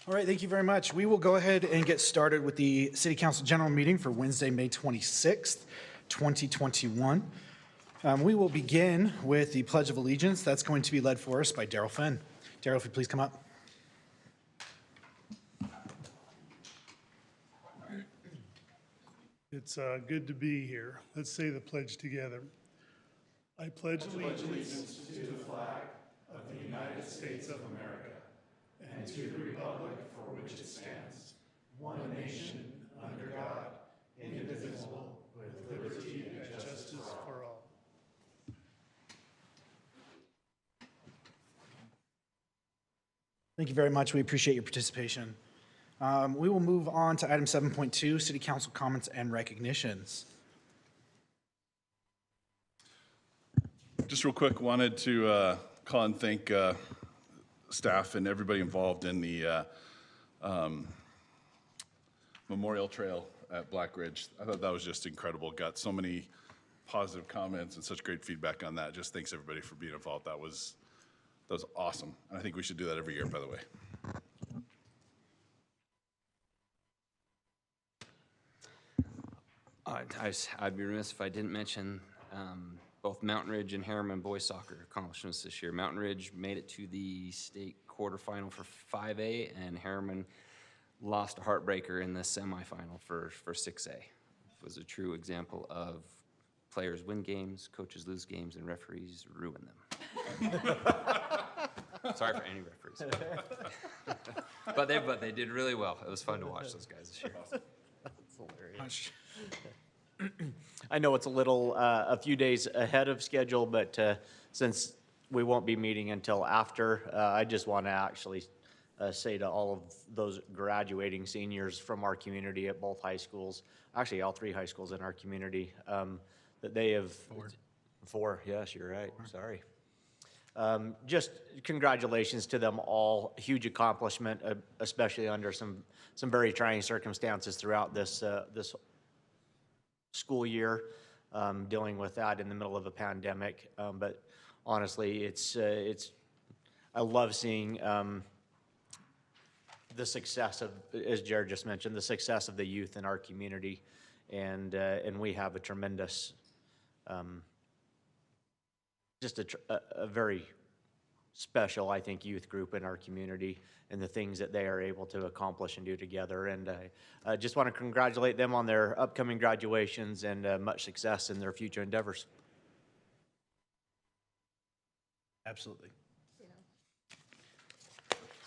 All right, thank you very much. We will go ahead and get started with the City Council General Meeting for Wednesday, May 26th, 2021. We will begin with the Pledge of Allegiance. That's going to be led for us by Daryl Finn. Daryl, if you please come up. It's good to be here. Let's say the pledge together. I pledge allegiance to the flag of the United States of America and to the republic for which it stands, one nation, under God, indivisible, with liberty and justice for all. Thank you very much. We appreciate your participation. We will move on to item 7.2, City Council comments and recognitions. Just real quick, wanted to call and thank staff and everybody involved in the Memorial Trail at Black Ridge. I thought that was just incredible. Got so many positive comments and such great feedback on that. Just thanks everybody for being involved. That was awesome. And I think we should do that every year, by the way. I'd be remiss if I didn't mention both Mountain Ridge and Harriman boys soccer accomplishments this year. Mountain Ridge made it to the state quarterfinal for 5A, and Harriman lost a heartbreaker in the semifinal for 6A. It was a true example of players win games, coaches lose games, and referees ruin them. Sorry for any referees. but they did really well. It was fun to watch those guys this year. That's hilarious. I know it's a few days ahead of schedule, but since we won't be meeting until after, I just want to actually say to all of those graduating seniors from our community at both high schools, actually all three high schools in our community, that they have four. Yes, you're right. Sorry. Just congratulations to them all. Huge accomplishment, especially under some very trying circumstances throughout this school year, dealing with that in the middle of a pandemic. But honestly, I love seeing the success of, as Jared just mentioned, the success of the youth in our community, and we have a tremendous, just a very special, I think, youth group in our community, and the things that they are able to accomplish and do together. And I just want to congratulate them on their upcoming graduations and much success in their future endeavors. Absolutely.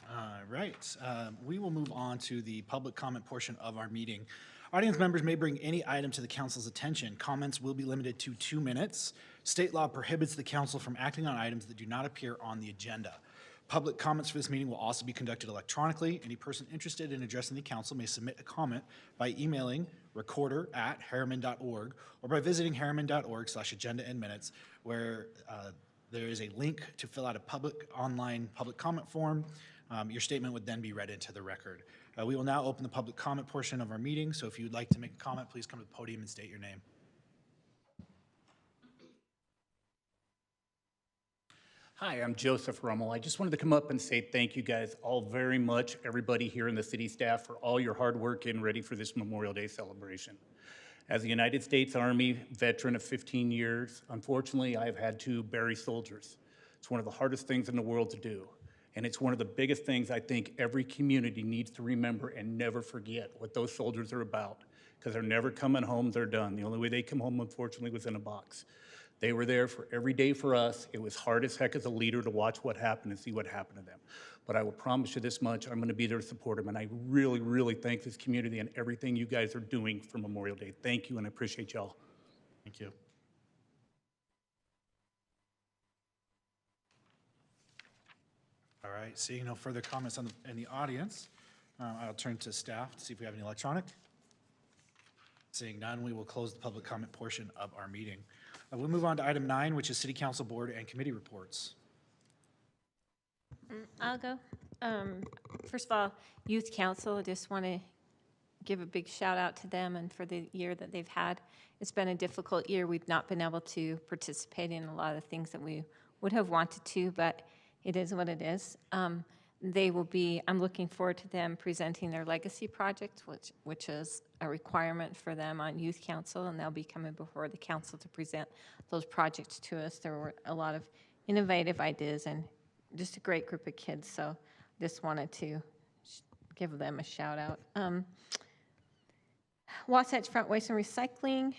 All right. We will move on to the public comment portion of our meeting. Audience members may bring any item to the council's attention. Comments will be limited to 2 minutes. State law prohibits the council from acting on items that do not appear on the agenda. Public comments for this meeting will also be conducted electronically. Any person interested in addressing the council may submit a comment by emailing recorder@harriman.org or by visiting harriman.org/agenda and minutes, where there is a link to fill out a online public comment form. Your statement would then be read into the record. We will now open the public comment portion of our meeting, so if you would like to make a comment, please come to the podium and state your name. Hi, I'm Joseph Rummel. I just wanted to come up and say thank you guys all very much, everybody here in the city staff, for all your hard work getting ready for this Memorial Day celebration. As a United States Army veteran of 15 years, unfortunately, I've had to bury soldiers. It's one of the hardest things in the world to do. And it's one of the biggest things I think every community needs to remember and never forget what those soldiers are about, because they're never coming home, they're done. The only way they come home, unfortunately, was in a box. They were there for every day for us. It was hard as heck as a leader to watch what happened and see what happened to them. But I will promise you this much, I'm going to be there to support them. And I really, really thank this community and everything you guys are doing for Memorial Day. Thank you, and I appreciate y'all. Thank you. All right, seeing no further comments in the audience, I'll turn to staff to see if we have any electronic. Seeing none, we will close the public comment portion of our meeting. We'll move on to item 9, which is City Council Board and Committee reports. I'll go. First of all, Youth Council, I just want to give a big shout out to them and for the year that they've had. It's been a difficult year. We've not been able to participate in a lot of things that we would have wanted to, but it is what it is. They will be, I'm looking forward to them presenting their legacy project, which is a requirement for them on youth council, and they'll be coming before the council to present those projects to us. There were a lot of innovative ideas and just a great group of kids, so just wanted to give them a shout out. Wasatch Front Waste and Recycling,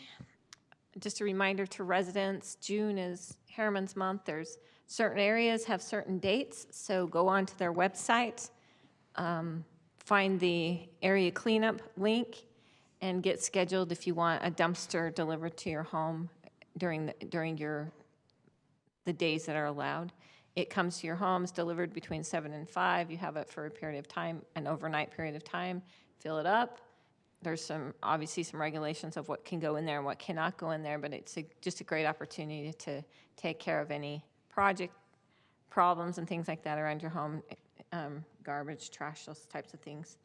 just a reminder to residents, June is Harriman's Month. There's certain areas have certain dates, so go onto their website, find the area cleanup link, and get scheduled if you want a dumpster delivered to your home during the days that are allowed. It comes to your home, it's delivered between 7 and 5. You have it for a period of time, an overnight period of time. Fill it up. There's obviously some regulations of what can go in there and what cannot go in there, but it's just a great opportunity to take care of any project problems and things like that around your home, garbage, trash, those types of things.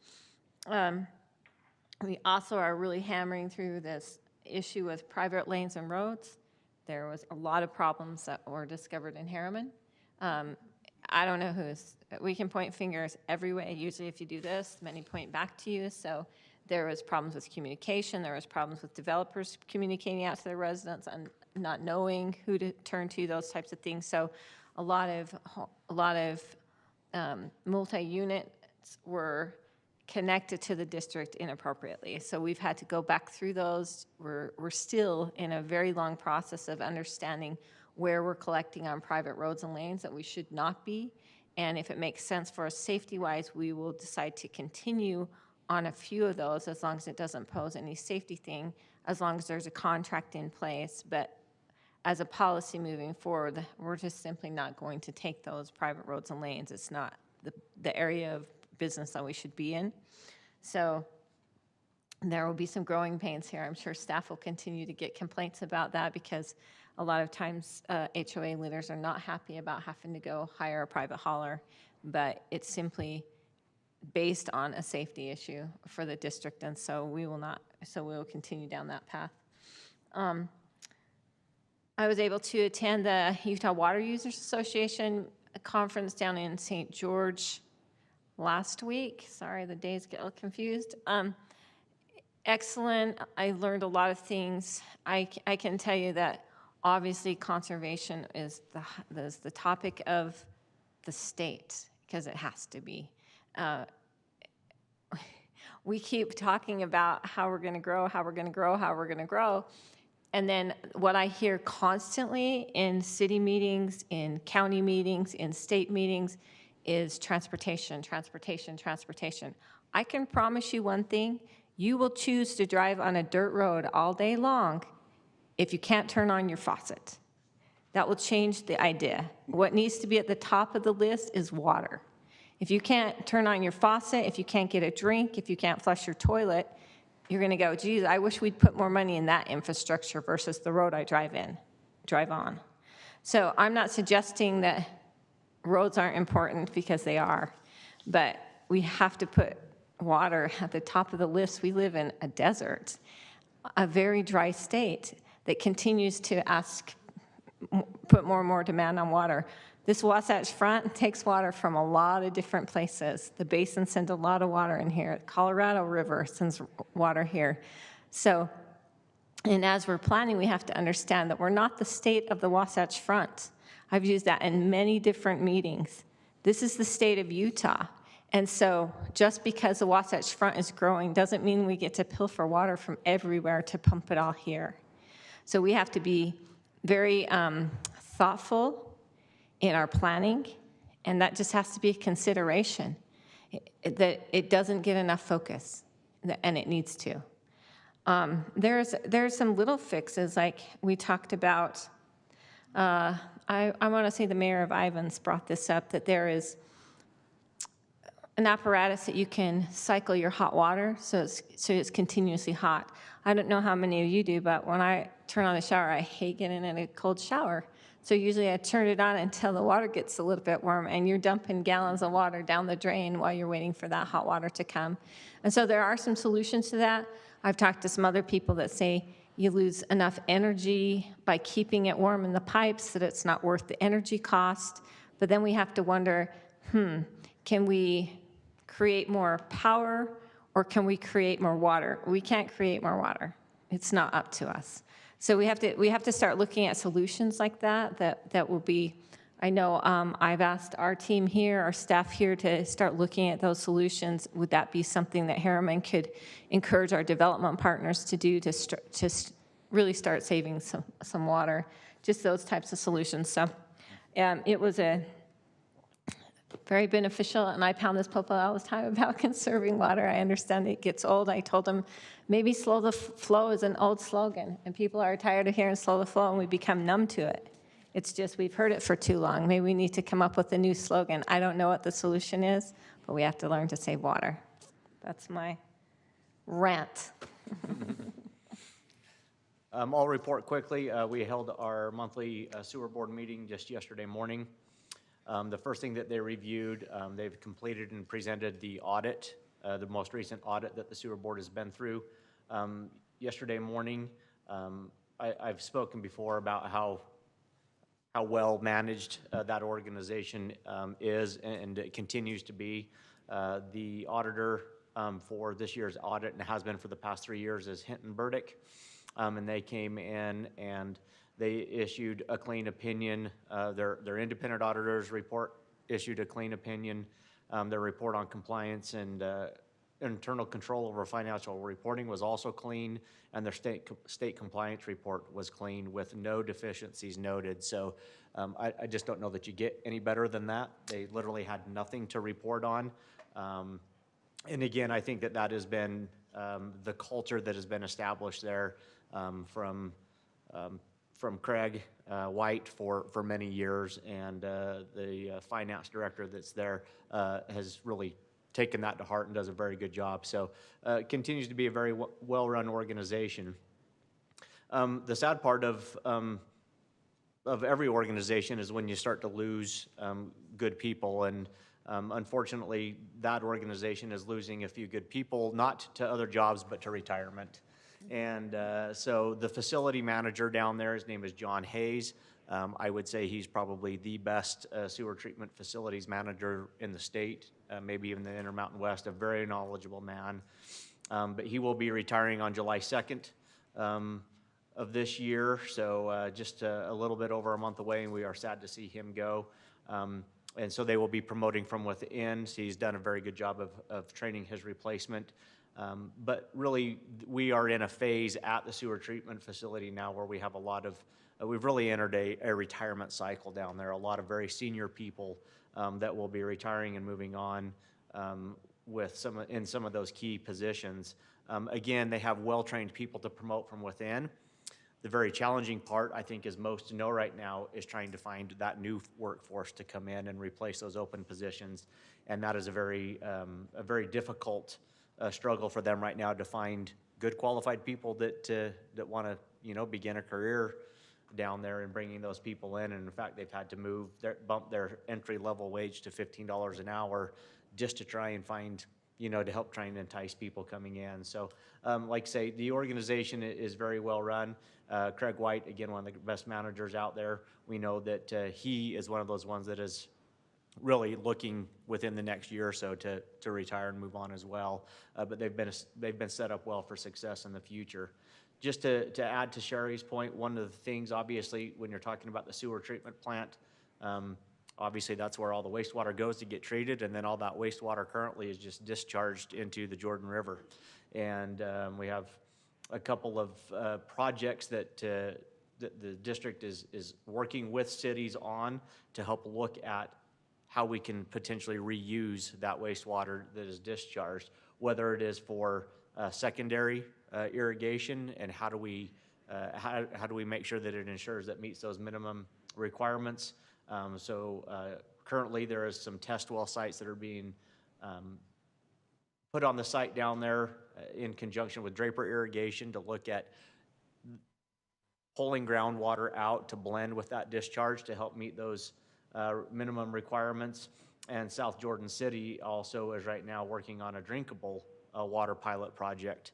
We also are really hammering through this issue with private lanes and roads. There was a lot of problems that were discovered in Harriman. I don't know we can point fingers every way. Usually if you do this, many point back to you. So there was problems with communication. There was problems with developers communicating out to their residents and not knowing who to turn to, those types of things. So a lot of multi-units were connected to the district inappropriately. So we've had to go back through those. We're still in a very long process of understanding where we're collecting on private roads and lanes that we should not be. And if it makes sense for us safety-wise, we will decide to continue on a few of those as long as it doesn't pose any safety thing, as long as there's a contract in place. But as a policy moving forward, we're just simply not going to take those private roads and lanes. It's not the area of business that we should be in. So there will be some growing pains here. I'm sure staff will continue to get complaints about that because a lot of times HOA leaders are not happy about having to go hire a private hauler, but it's simply based on a safety issue for the district, and so we will continue down that path. I was able to attend the Utah Water Users Association conference down in St. George last week. Sorry, the days get a little confused. Excellent. I learned a lot of things. I can tell you that obviously conservation is the topic of the state because it has to be. We keep talking about how we're going to grow, how we're going to grow, how we're going to grow. And then what I hear constantly in city meetings, in county meetings, in state meetings is transportation, transportation, transportation. I can promise you one thing. You will choose to drive on a dirt road all day long if you can't turn on your faucet. That will change the idea. What needs to be at the top of the list is water. If you can't turn on your faucet, if you can't get a drink, if you can't flush your toilet, you're going to go, geez, I wish we'd put more money in that infrastructure versus the road I drive on. So I'm not suggesting that roads aren't important because they are, but we have to put water at the top of the list. We live in a desert, a very dry state that continues to put more and more demand on water. This Wasatch Front takes water from a lot of different places. The basin sends a lot of water in here. Colorado River sends water here. So, and as we're planning, we have to understand that we're not the state of the Wasatch Front. I've used that in many different meetings. This is the state of Utah. And so just because the Wasatch Front is growing doesn't mean we get to pilfer water from everywhere to pump it all here. So we have to be very thoughtful in our planning, and that just has to be a consideration, that it doesn't get enough focus, and it needs to. There's some little fixes, like we talked about. I want to say the mayor of Ivins brought this up, that there is an apparatus that you can cycle your hot water so it's continuously hot. I don't know how many of you do, but when I turn on the shower, I hate getting in a cold shower. So usually I turn it on until the water gets a little bit warm, and you're dumping gallons of water down the drain while you're waiting for that hot water to come. And so there are some solutions to that. I've talked to some other people that say you lose enough energy by keeping it warm in the pipes that it's not worth the energy cost. But then we have to wonder, can we create more power or can we create more water? We can't create more water. It's not up to us. So we have to start looking at solutions like that will be, I know I've asked our team here, our staff here to start looking at those solutions. Would that be something that Harriman could encourage our development partners to do to really start saving some water? Just those types of solutions. So it was a very beneficial, and I pound this pulpit all the time about conserving water. I understand it gets old. I told them maybe slow the flow is an old slogan, and people are tired of hearing slow the flow, and we become numb to it. It's just we've heard it for too long. Maybe we need to come up with a new slogan. I don't know what the solution is, but we have to learn to save water. That's my rant. I'll report quickly. We held our monthly sewer board meeting just yesterday morning. The first thing that they reviewed, they've completed and presented the audit, the most recent audit that the sewer board has been through. Yesterday morning, I've spoken before about how well managed that organization is, and it continues to be. The auditor for this year's audit, and has been for the past 3 years, is Hinton Burdick. And they came in and they issued a clean opinion. Their independent auditor's report issued a clean opinion. Their report on compliance and internal control over financial reporting was also clean, and their state compliance report was clean with no deficiencies noted. So I just don't know that you get any better than that. They literally had nothing to report on. And again, I think that has been the culture that has been established there from Craig White for many years, and the finance director that's there has really taken that to heart and does a very good job. So it continues to be a very well-run organization. The sad part of every organization is when you start to lose good people, and unfortunately, that organization is losing a few good people, not to other jobs, but to retirement. And so the facility manager down there, his name is John Hayes. I would say he's probably the best sewer treatment facilities manager in the state, maybe even the Intermountain West, a very knowledgeable man. But he will be retiring on July 2nd of this year, so just a little bit over a month away, and we are sad to see him go. And so they will be promoting from within. So he's done a very good job of training his replacement. But really, we are in a phase at the sewer treatment facility now where we have a lot of, we've really entered a retirement cycle down there. A lot of very senior people that will be retiring and moving on with in some of those key positions. Again, they have well-trained people to promote from within. The very challenging part, I think, is most to know right now is trying to find that new workforce to come in and replace those open positions. And that is a very difficult struggle for them right now to find good qualified people that want to begin a career down there, and bringing those people in. And in fact, they've had to bump their entry level wage to $15 an hour just to try and find, to help try and entice people coming in. So like I say, the organization is very well run. Craig White, again, one of the best managers out there. We know that he is one of those ones that is really looking within the next year or so to retire and move on as well. But they've been set up well for success in the future. Just to add to Sherry's point, one of the things, obviously, when you're talking about the sewer treatment plant, obviously that's where all the wastewater goes to get treated, and then all that wastewater currently is just discharged into the Jordan River. And we have a couple of projects that the district is working with cities on to help look at how we can potentially reuse that wastewater that is discharged, whether it is for secondary irrigation, and how do we make sure that it ensures that meets those minimum requirements. Currently there is some test well sites that are being put on the site down there in conjunction with Draper Irrigation to look at pulling groundwater out to blend with that discharge to help meet those minimum requirements. And South Jordan City also is right now working on a drinkable water pilot project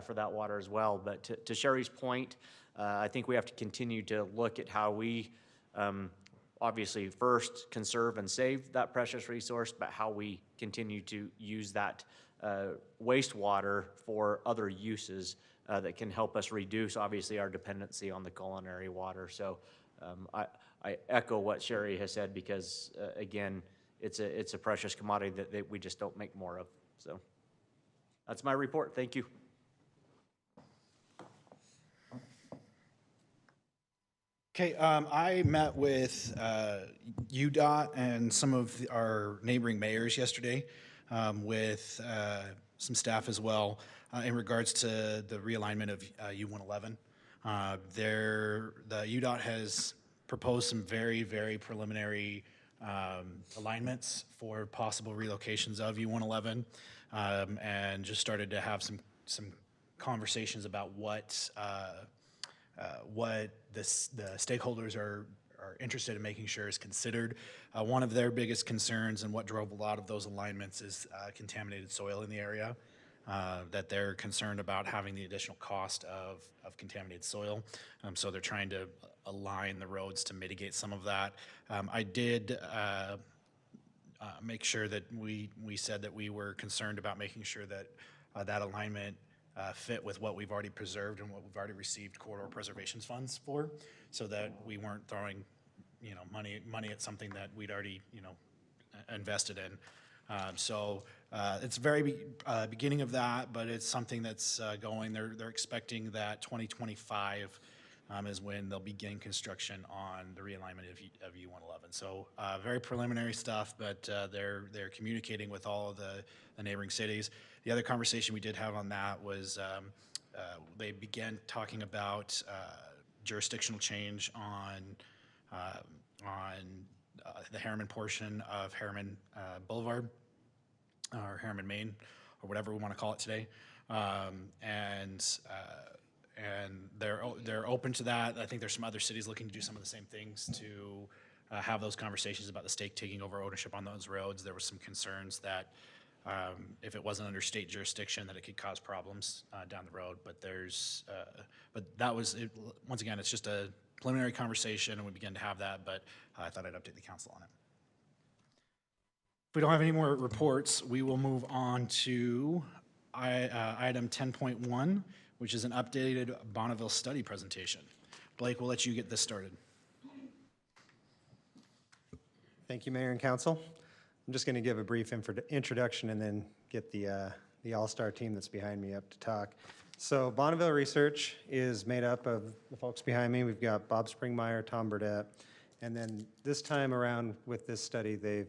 for that water as well. But to Sherry's point, I think we have to continue to look at how we obviously first conserve and save that precious resource, but how we continue to use that wastewater for other uses that can help us reduce, obviously, our dependency on the culinary water. So I echo what Sherry has said because, again, it's a precious commodity that we just don't make more of. So that's my report. Thank you. Okay, I met with UDOT and some of our neighboring mayors yesterday with some staff as well in regards to the realignment of U-111. The UDOT has proposed some very, very preliminary alignments for possible relocations of U-111 and just started to have some conversations about what the stakeholders are interested in making sure is considered. One of their biggest concerns and what drove a lot of those alignments is contaminated soil in the area, that they're concerned about having the additional cost of contaminated soil. So they're trying to align the roads to mitigate some of that. I did make sure that we said that we were concerned about making sure that that alignment fit with what we've already preserved and what we've already received corridor preservation funds for, so that we weren't throwing, money at something that we'd already, invested in. So it's very beginning of that, but it's something that's going. They're expecting that 2025 is when they'll begin construction on the realignment of U-111. So very preliminary stuff, but they're communicating with all of the neighboring cities. The other conversation we did have on that was they began talking about jurisdictional change on the Harriman portion of Harriman Boulevard, or Harriman Main, or whatever we want to call it today. And they're open to that. I think there's some other cities looking to do some of the same things to have those conversations about the state taking over ownership on those roads. There were some concerns that if it wasn't under state jurisdiction, that it could cause problems down the road. But that was it. Once again, it's just a preliminary conversation, and we began to have that. But I thought I'd update the council on it. If we don't have any more reports, we will move on to item 10.1, which is an updated Bonneville study presentation. Blake, we'll let you get this started. Thank you, Mayor and Council. I'm just going to give a brief introduction and then get the all-star team that's behind me up to talk. So Bonneville Research is made up of the folks behind me. We've got Bob Springmeyer, Tom Burdett, and then this time around with this study, they've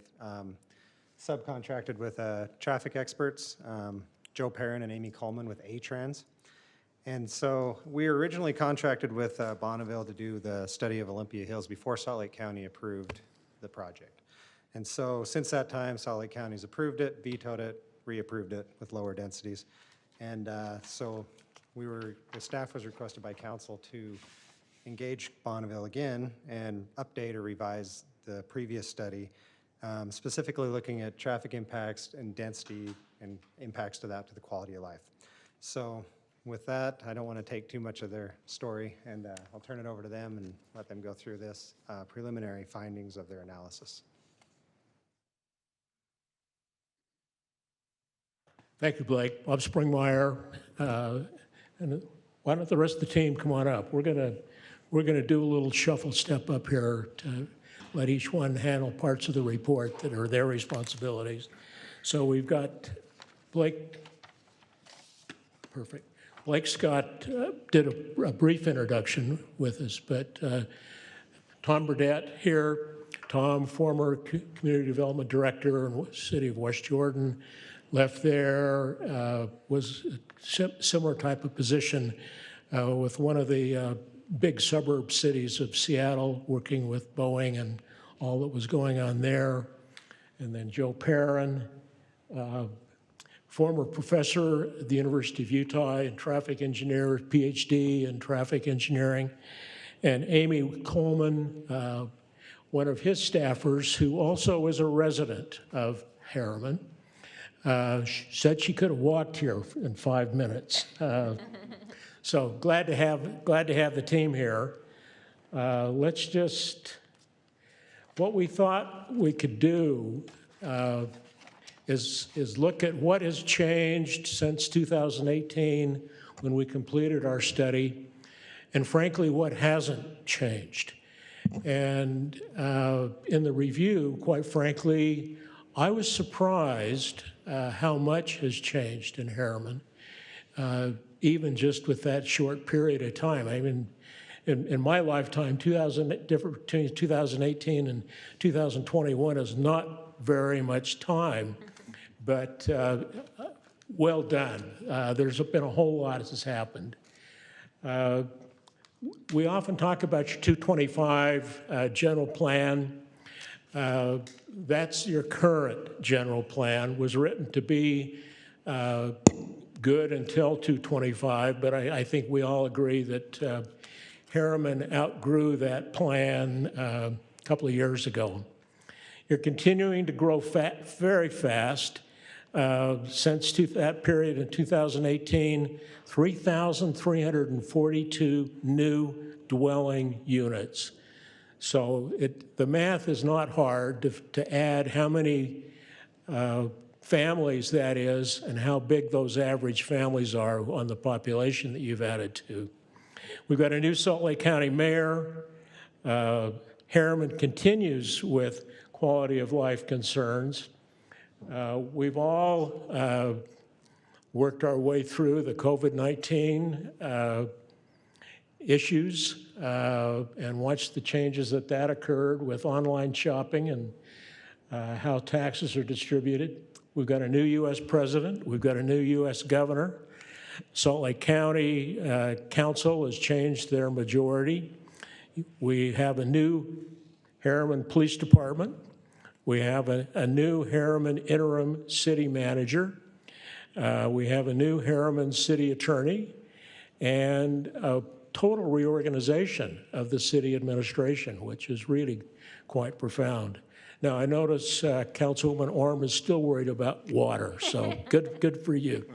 subcontracted with traffic experts, Joe Perrin and Amy Coleman with A-Trans. And so we were originally contracted with Bonneville to do the study of Olympia Hills before Salt Lake County approved the project. And so since that time, Salt Lake County's approved it, vetoed it, reapproved it with lower densities. And so the staff was requested by council to engage Bonneville again and update or revise the previous study, specifically looking at traffic impacts and density and impacts to the quality of life. So with that, I don't want to take too much of their story, and I'll turn it over to them and let them go through this preliminary findings of their analysis. Thank you, Blake. Bob Springmeyer. And why don't the rest of the team come on up? We're gonna do a little shuffle step up here to let each one handle parts of the report that are their responsibilities. So we've got Blake. Perfect. Blake Scott did a brief introduction with us, but Tom Burdett here. Tom, former Community Development Director in the City of West Jordan, left there, was a similar type of position with one of the big suburb cities of Seattle, working with Boeing and all that was going on there. And then Joe Perrin, former professor at the University of Utah in traffic engineer, PhD in traffic engineering. And Amy Coleman, one of his staffers, who also is a resident of Harriman. Said she could have walked here in 5 minutes. So glad to have the team here. Let's just what we thought we could do is look at what has changed since 2018 when we completed our study, and frankly, what hasn't changed. And in the review, quite frankly, I was surprised how much has changed in Harriman, even just with that short period of time. I mean, in my lifetime, difference between 2018 and 2021 is not very much time, but well done. There's been a whole lot that has happened. We often talk about your 225 general plan. That's your current general plan, was written to be good until 225, but I think we all agree that Harriman outgrew that plan a couple of years ago. You're continuing to grow very fast. Since that period in 2018, 3,342 new dwelling units. So the math is not hard to add how many families that is and how big those average families are on the population that you've added to. We've got a new Salt Lake County mayor. Harriman continues with quality of life concerns. We've all worked our way through the COVID-19 issues and watched the changes that occurred with online shopping and how taxes are distributed. We've got a new U.S. president. We've got a new U.S. governor. Salt Lake County Council has changed their majority. We have a new Harriman Police Department. We have a new Harriman interim city manager. We have a new Harriman city attorney and a total reorganization of the city administration, which is really quite profound. Now, I notice Councilwoman Orm is still worried about water, so good for you.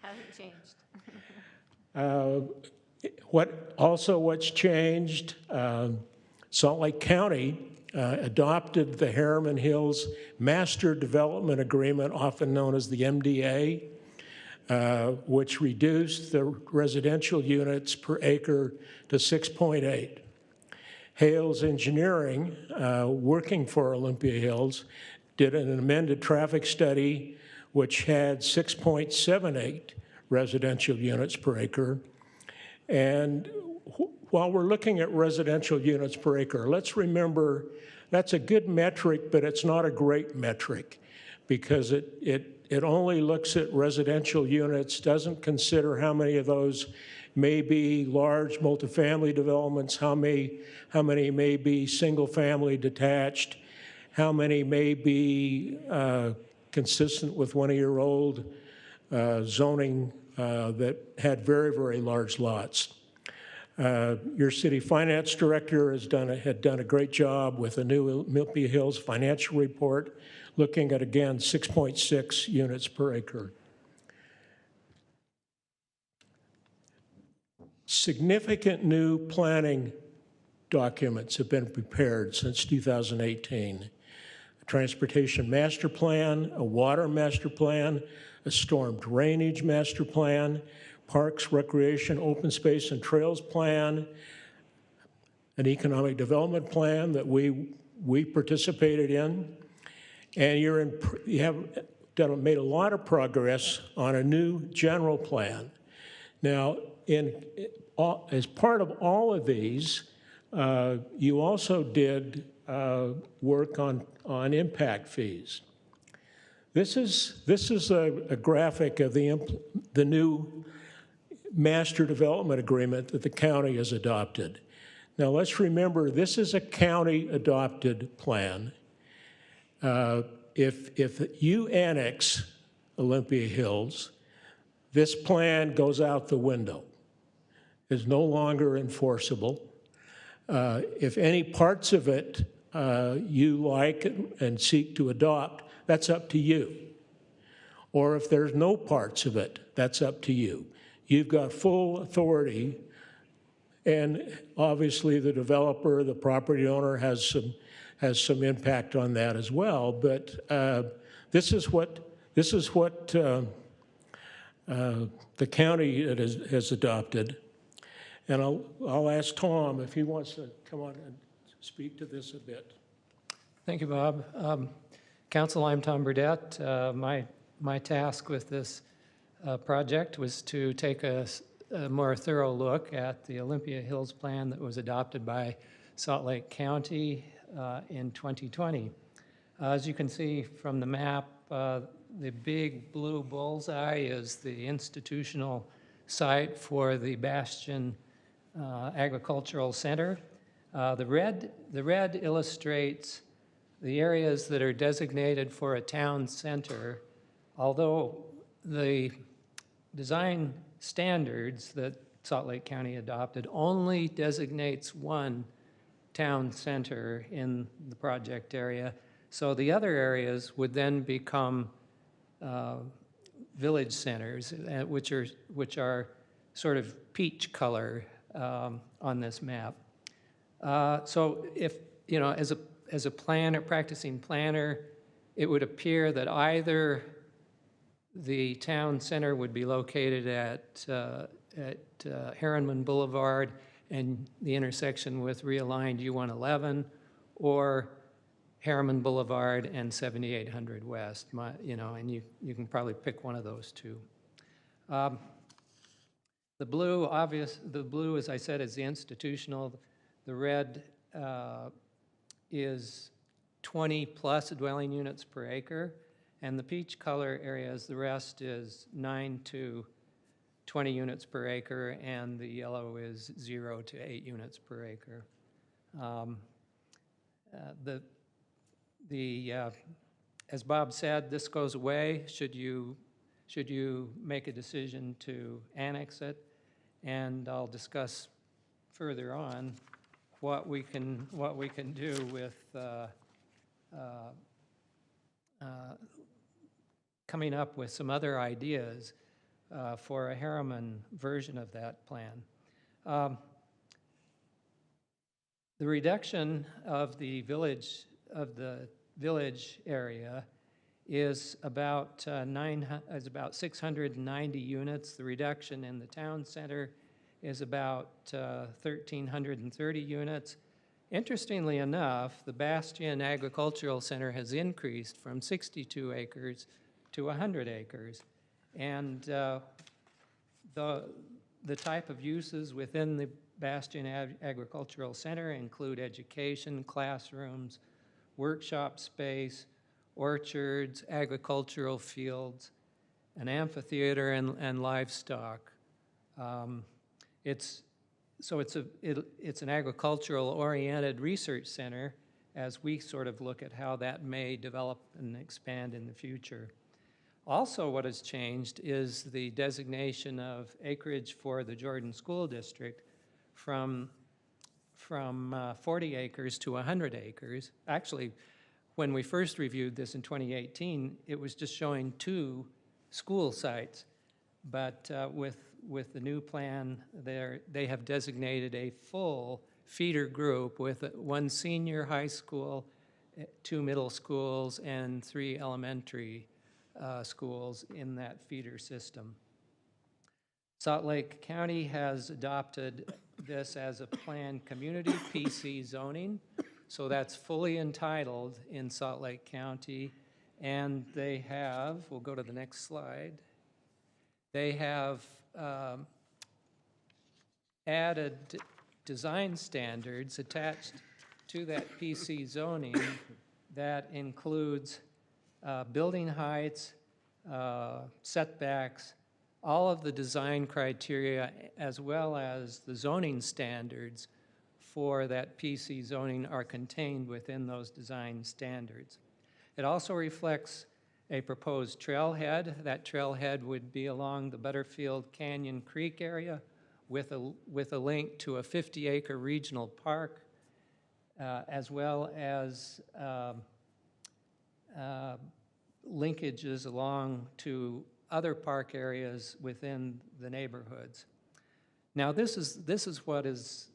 Hasn't changed. What's changed, Salt Lake County adopted the Harriman Hills Master Development Agreement, often known as the MDA, which reduced the residential units per acre to 6.8. Hales Engineering, working for Olympia Hills, did an amended traffic study which had 6.78 residential units per acre. And while we're looking at residential units per acre, let's remember that's a good metric, but it's not a great metric because it only looks at residential units, doesn't consider how many of those may be large multifamily developments, how many may be single-family detached, how many may be consistent with one of your old zoning that had very, very large lots. Your city finance director had done a great job with a new Olympia Hills financial report, looking at, again, 6.6 units per acre. Significant new planning documents have been prepared since 2018. A transportation master plan, a water master plan, a storm drainage master plan, parks, recreation, open space, and trails plan, an economic development plan that we participated in, and you have made a lot of progress on a new general plan. Now, as part of all of these, you also did work on impact fees. This is a graphic of the new master development agreement that the county has adopted. Now let's remember, this is a county-adopted plan. If you annex Olympia Hills, this plan goes out the window. It's no longer enforceable. If any parts of it you like and seek to adopt, that's up to you. Or if there's no parts of it, that's up to you. You've got full authority And obviously, the developer, the property owner has some impact on that as well. But this is what the county has adopted. And I'll ask Tom if he wants to come on and speak to this a bit. Thank you, Bob. Council, I'm Tom Burdette. My task with this project was to take a more thorough look at the Olympia Hills plan that was adopted by Salt Lake County in 2020. As you can see from the map, the big blue bullseye is the institutional site for the Bastion Agricultural Center. The red illustrates the areas that are designated for a town center, although the design standards that Salt Lake County adopted only designates one town center in the project area. So the other areas would then become village centers, which are sort of peach color on this map. So if, you know, as a planner, practicing planner, it would appear that either the town center would be located at Harriman Boulevard and the intersection with realigned U-111, or Harriman Boulevard and 7800 West, you know, and you can probably pick one of those two. The blue, as I said, is the institutional. The red is 20 plus dwelling units per acre, and the peach color areas, the rest is 9 to 20 units per acre, and the yellow is 0 to 8 units per acre. As Bob said, this goes away should you make a decision to annex it, and I'll discuss further on what we can do with coming up with some other ideas for a Harriman version of that plan. The reduction of the village area is about 690 units. The reduction in the town center is about 1,330 units. Interestingly enough, the Bastion Agricultural Center has increased from 62 acres to 100 acres. And the type of uses within the Bastion Agricultural Center include education, classrooms, workshop space, orchards, agricultural fields, an amphitheater, and livestock. It's an agricultural-oriented research center as we sort of look at how that may develop and expand in the future. Also, what has changed is the designation of acreage for the Jordan School District from 40 acres to 100 acres. Actually, when we first reviewed this in 2018, it was just showing 2 school sites. But with the new plan, they have designated a full feeder group with 1 senior high school, 2 middle schools, and 3 elementary schools in that feeder system. Salt Lake County has adopted this as a planned community PC zoning, so that's fully entitled in Salt Lake County, and they have, we'll go to the next slide, they have added design standards attached to that PC zoning that includes building heights, setbacks, all of the design criteria, as well as the zoning standards for that PC zoning are contained within those design standards. It also reflects a proposed trailhead. That trailhead would be along the Butterfield Canyon Creek area with a link to a 50-acre regional park, as well as linkages along to other park areas within the neighborhoods. Now, this is what is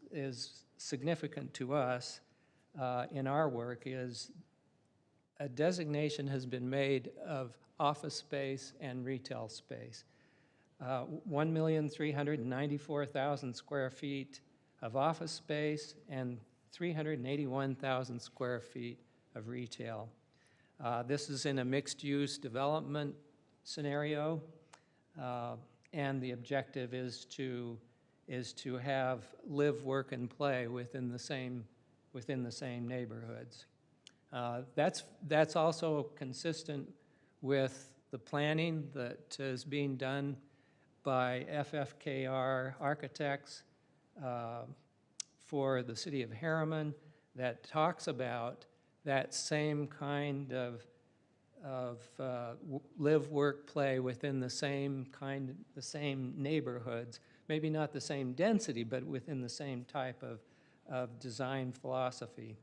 significant to us in our work, is a designation has been made of office space and retail space. 1,394,000 square feet of office space and 381,000 square feet of retail. This is in a mixed-use development scenario, and the objective is to have live, work, and play within the same neighborhoods. That's also consistent with the planning that is being done by FFKR Architects for the city of Harriman, that talks about that same kind of live, work, play within the same neighborhoods. Maybe not the same density, but within the same type of design philosophy.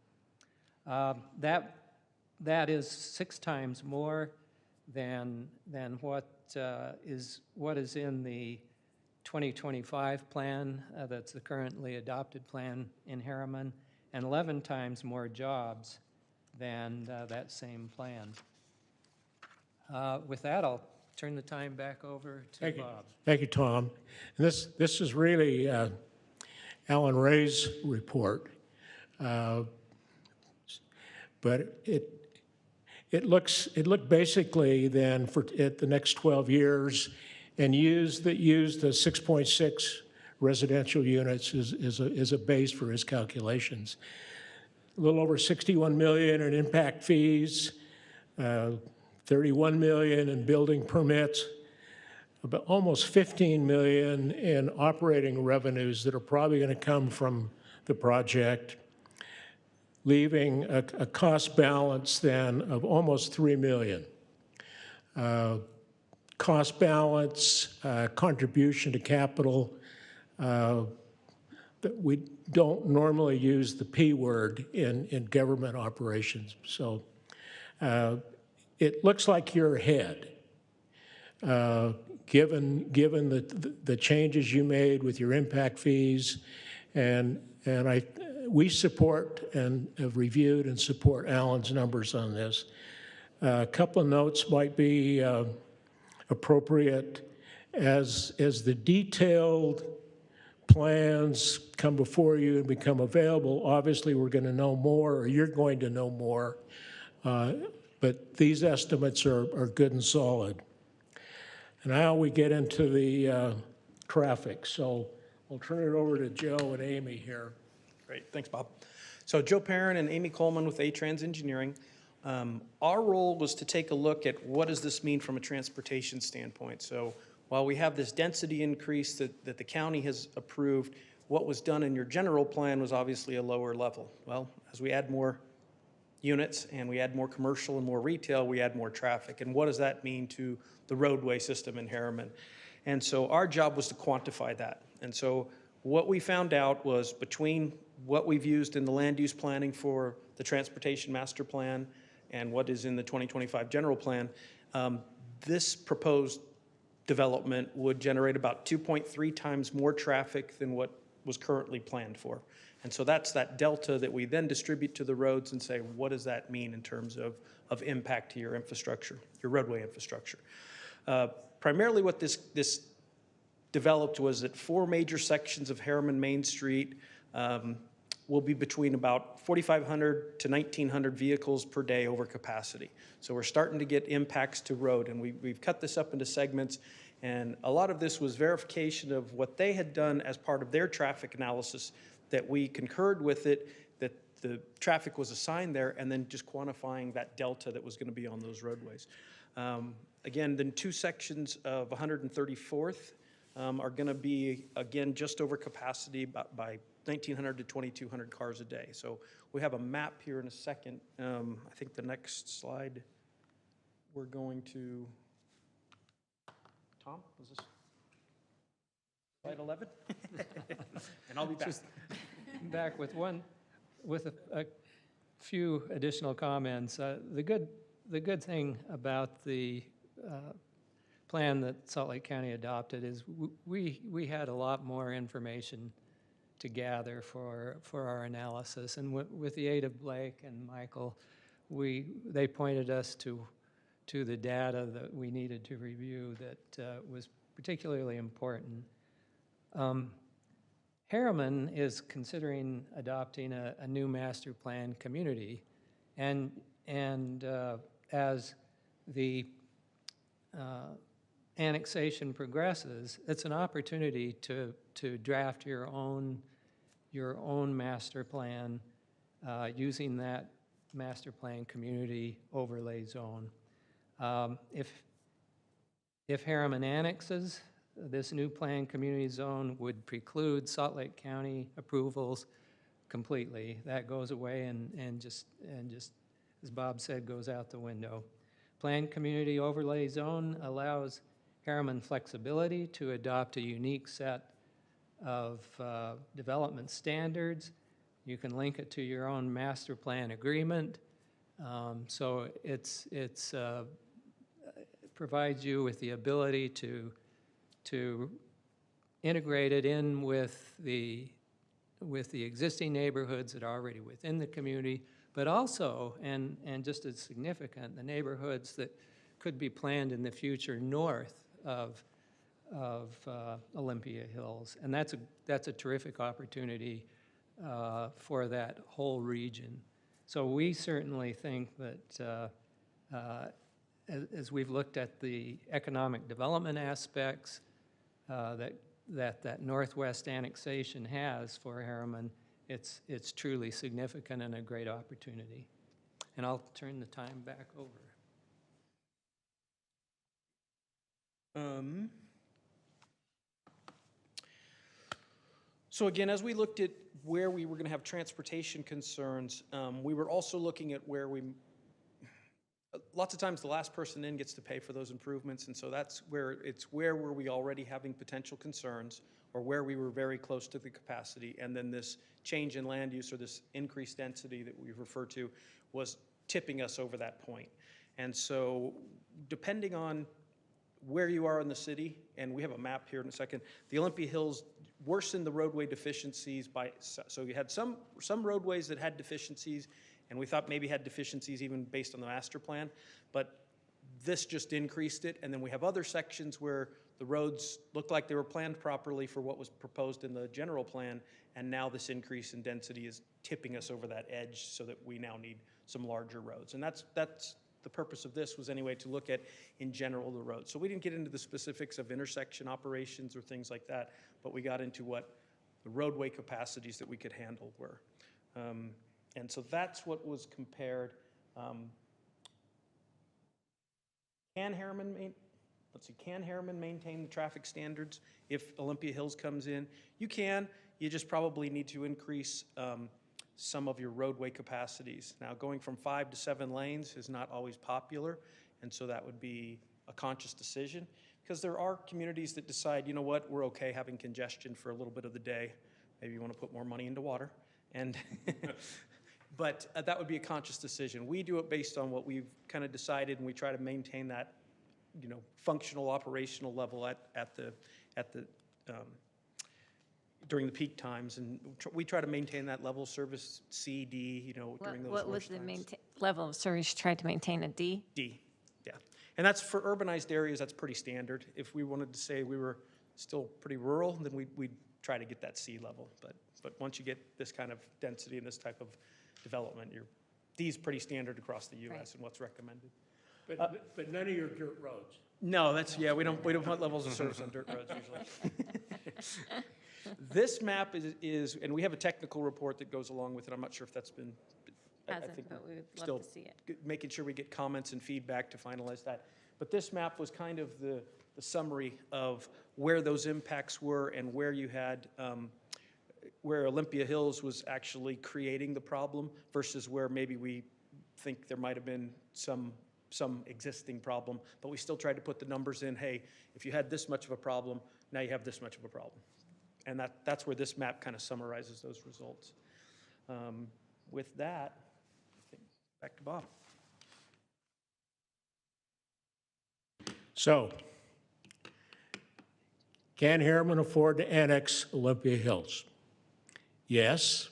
That is 6 times more than what is in the 2025 plan, that's the currently adopted plan in Harriman, and 11 times more jobs than that same plan. With that, I'll turn the time back over to Bob. Thank you, Tom. And this is really Alan Ray's report, but it looked basically then at the next 12 years, and used the 6.6 residential units as a base for his calculations. A little over 61 million in impact fees, 31 million in building permits, about almost 15 million in operating revenues that are probably going to come from the project, leaving a cost balance then of almost 3 million. Cost balance, contribution to capital, that we don't normally use the P word in government operations. So it looks like you're ahead, given the changes you made with your impact fees, and we support and have reviewed and support Alan's numbers on this. A couple of notes might be appropriate. As the detailed plans come before you and become available, obviously we're going to know more, or you're going to know more, but these estimates are good and solid. And now we get into the traffic. So I'll turn it over to Joe and Amy here. Great, thanks, Bob. So Joe Perrin and Amy Coleman with A-Trans Engineering. Our role was to take a look at what does this mean from a transportation standpoint. So while we have this density increase that the county has approved, what was done in your general plan was obviously a lower level. Well, as we add more units and we add more commercial and more retail, we add more traffic. And what does that mean to the roadway system in Harriman? And so our job was to quantify that. And so what we found out was, between what we've used in the land use planning for the transportation master plan and what is in the 2025 general plan, this proposed development would generate about 2.3 times more traffic than what was currently planned for. And so that's that delta that we then distribute to the roads and say, what does that mean in terms of impact to your infrastructure, your roadway infrastructure? Primarily what this developed was that 4 major sections of Harriman Main Street will be between about 4,500 to 1,900 vehicles per day over capacity. So we're starting to get impacts to road, and we've cut this up into segments, and a lot of this was verification of what they had done as part of their traffic analysis, that we concurred with it, that the traffic was assigned there, and then just quantifying that delta that was going to be on those roadways. Again, then 2 sections of 134th are going to be, again, just over capacity by 1,900 to 2,200 cars a day. So we have a map here in a second. I think the next slide, we're going to, Tom, was this slide 11? And I'll be back. Just back with a few additional comments. The good thing about the plan that Salt Lake County adopted is we had a lot more information to gather for our analysis. And with the aid of Blake and Michael, they pointed us to the data that we needed to review that was particularly important. Harriman is considering adopting a new master plan community, and as the annexation progresses, it's an opportunity to draft your own master plan using that master plan community overlay zone. If Harriman annexes, this new plan community zone would preclude Salt Lake County approvals completely. That goes away and just, as Bob said, goes out the window. Plan community overlay zone allows Harriman flexibility to adopt a unique set of development standards. You can link it to your own master plan agreement. So it provides you with the ability to integrate it in with the existing neighborhoods that are already within the community, but also, and just as significant, the neighborhoods that could be planned in the future north of Olympia Hills. And that's a terrific opportunity for that whole region. So we certainly think that as we've looked at the economic development aspects that Northwest annexation has for Harriman, it's truly significant and a great opportunity. And I'll turn the time back over. So again, as we looked at where we were going to have transportation concerns, we were also looking at where lots of times the last person in gets to pay for those improvements, and so that's where where were we already having potential concerns, or where we were very close to the capacity, and then this change in land use or this increased density that we refer to was tipping us over that point. And so depending on where you are in the city, and we have a map here in a second, the Olympia Hills worsened the roadway deficiencies so you had some roadways that had deficiencies, and we thought maybe had deficiencies even based on the master plan, but this just increased it. And then we have other sections where the roads looked like they were planned properly for what was proposed in the general plan, and now this increase in density is tipping us over that edge so that we now need some larger roads. And that's the purpose of this was anyway to look at, in general, the roads. So we didn't get into the specifics of intersection operations or things like that, but we got into what the roadway capacities that we could handle were. And so that's what was compared. Can Harriman maintain the traffic standards if Olympia Hills comes in? You can. You just probably need to increase some of your roadway capacities. Now, going from 5 to 7 lanes is not always popular, and so that would be a conscious decision, because there are communities that decide, you know what, we're okay having congestion for a little bit of the day. Maybe you want to put more money into water, and but that would be a conscious decision. We do it based on what we've kind of decided, and we try to maintain that, functional, operational level at the during the peak times, and we try to maintain that level of service C, D, during those What was worst the times. level of service you tried to maintain, a D? D, yeah. And that's for urbanized areas, that's pretty standard. If we wanted to say we were still pretty rural, then we'd try to get that C level. But once you get this kind of density and this type of development, D is pretty standard across the U.S. and what's recommended. But none of your dirt roads. No, we don't want levels of service on dirt roads usually. This map is, and we have a technical report that goes along with it. I'm not sure if that's been, I Hasn't, think but we would still love to see it. making sure we get comments and feedback to finalize that. But this map was kind of the summary of where those impacts were and where you had, where Olympia Hills was actually creating the problem versus where maybe we think there might have been some existing problem, but we still tried to put the numbers in. Hey, if you had this much of a problem, now you have this much of a problem. And that's where this map kind of summarizes those results. With that, I think back to Bob. So, Can Harriman afford to annex Olympia Hills? Yes.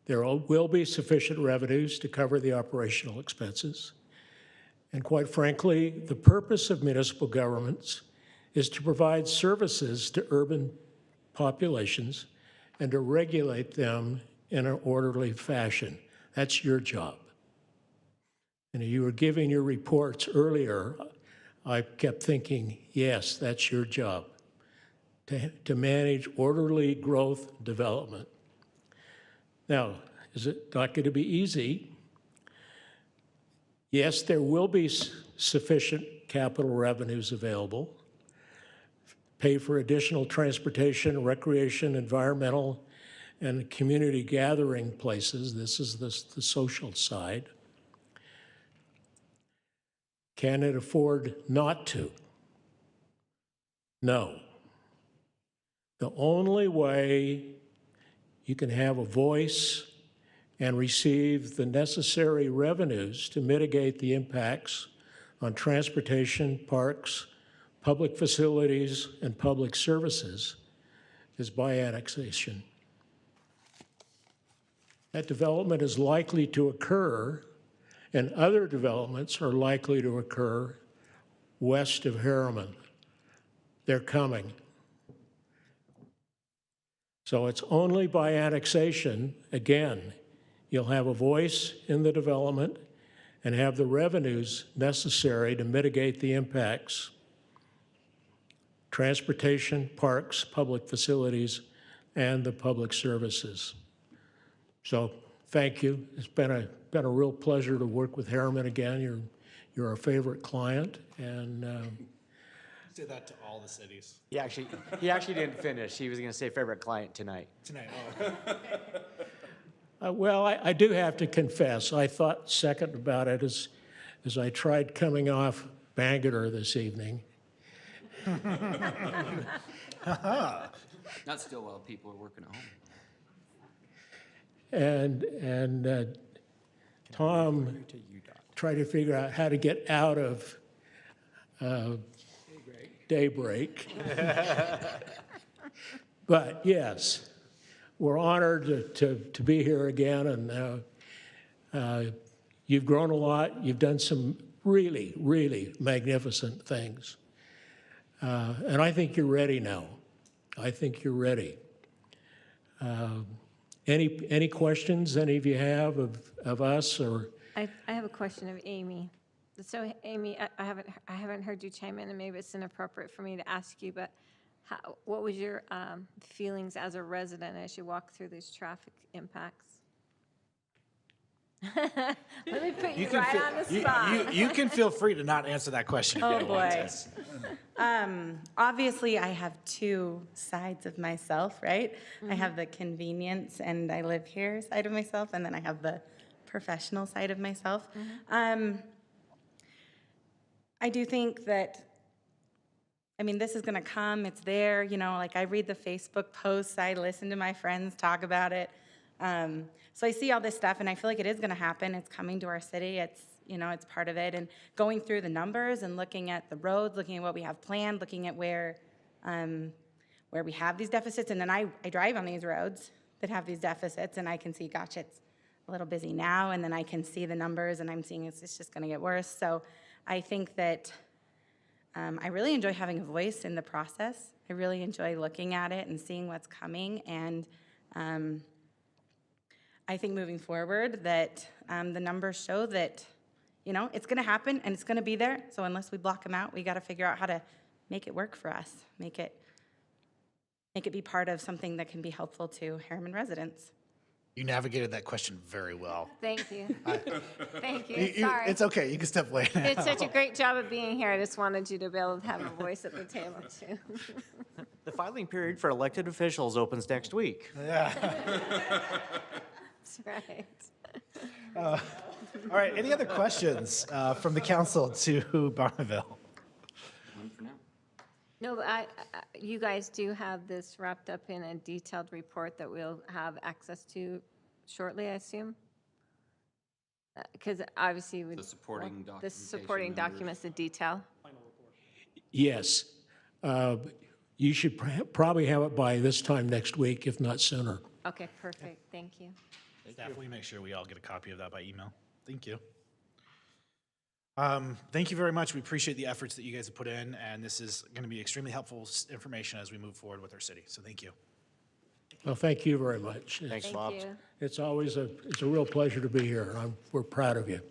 There will be sufficient revenues to cover the operational expenses. And quite frankly, the purpose of municipal governments is to provide services to urban populations and to regulate them in an orderly fashion. That's your job. And you were giving your reports earlier. I kept thinking, yes, that's your job, to manage orderly growth development. Now, is it not going to be easy? Yes, there will be sufficient capital revenues available, pay for additional transportation, recreation, environmental, and community gathering places. This is the social side. Can it afford not to? No. The only way you can have a voice and receive the necessary revenues to mitigate the impacts on transportation, parks, public facilities, and public services is by annexation. That development is likely to occur, and other developments are likely to occur west of Harriman. They're coming. So it's only by annexation, again, you'll have a voice in the development and have the revenues necessary to mitigate the impacts. Transportation, parks, public facilities, and the public services. So thank you. It's been a real pleasure to work with Harriman again. You're our favorite client, and Say that to all the cities. He actually didn't finish. He was going to say favorite client tonight. Tonight. well, I do have to confess, I thought second about it as I tried coming off Bangor this evening. Not still while people are working at home. And Tom tried to figure out how to get out of daybreak. But yes, we're honored to be here again, and you've grown a lot. You've done some really, really magnificent things. And I think you're ready now. I think you're ready. Any questions any of you have of us or? I have a question of Amy. So Amy, I haven't heard you chime in, and maybe it's inappropriate for me to ask you, but what was your feelings as a resident as you walk through these traffic impacts? Let me put you right on the spot. You can feel free to not answer that question. If Oh, you want boy. to. Obviously, I have two sides of myself, right? I have the convenience and I live here side of myself, and then I have the professional side of myself. I do think that, I mean, this is going to come, it's there, you know, like I read the Facebook posts, I listen to my friends talk about it. So I see all this stuff, and I feel like it is going to happen. It's coming to our city. It's, you know, it's part of it. And going through the numbers and looking at the roads, looking at what we have planned, looking at where we have these deficits. And then I drive on these roads that have these deficits, and I can see, gosh, it's a little busy now. And then I can see the numbers, and I'm seeing it's just going to get worse. So I think that I really enjoy having a voice in the process. I really enjoy looking at it and seeing what's coming. And I think moving forward that the numbers show that, you know, it's going to happen and it's going to be there. So unless we block them out, we got to figure out how to make it work for us, make it be part of something that can be helpful to Harriman residents. You navigated that question very well. Thank you. Thank you. Sorry. It's okay. You can step away now. It's such a great job of being here. I just wanted you to be able to have a voice at the table, too. The filing period for elected officials opens next week. That's right. All right. Any other questions from the council to Bonneville? None for now. No, but you guys do have this wrapped up in a detailed report that we'll have access to shortly, I assume? Because obviously, The supporting the documentation supporting numbers. documents, the detail. Yes. You should probably have it by this time next week, if not sooner. Okay, perfect, thank you. Staff, will you make sure we all get a copy of that by email? Thank you. Thank you very much. We appreciate the efforts that you guys have put in, and this is going to be extremely helpful information as we move forward with our city. So thank you. Well, thank you very much. Thanks, Thank Bob. you. It's always it's a real pleasure to be here, and we're proud of you.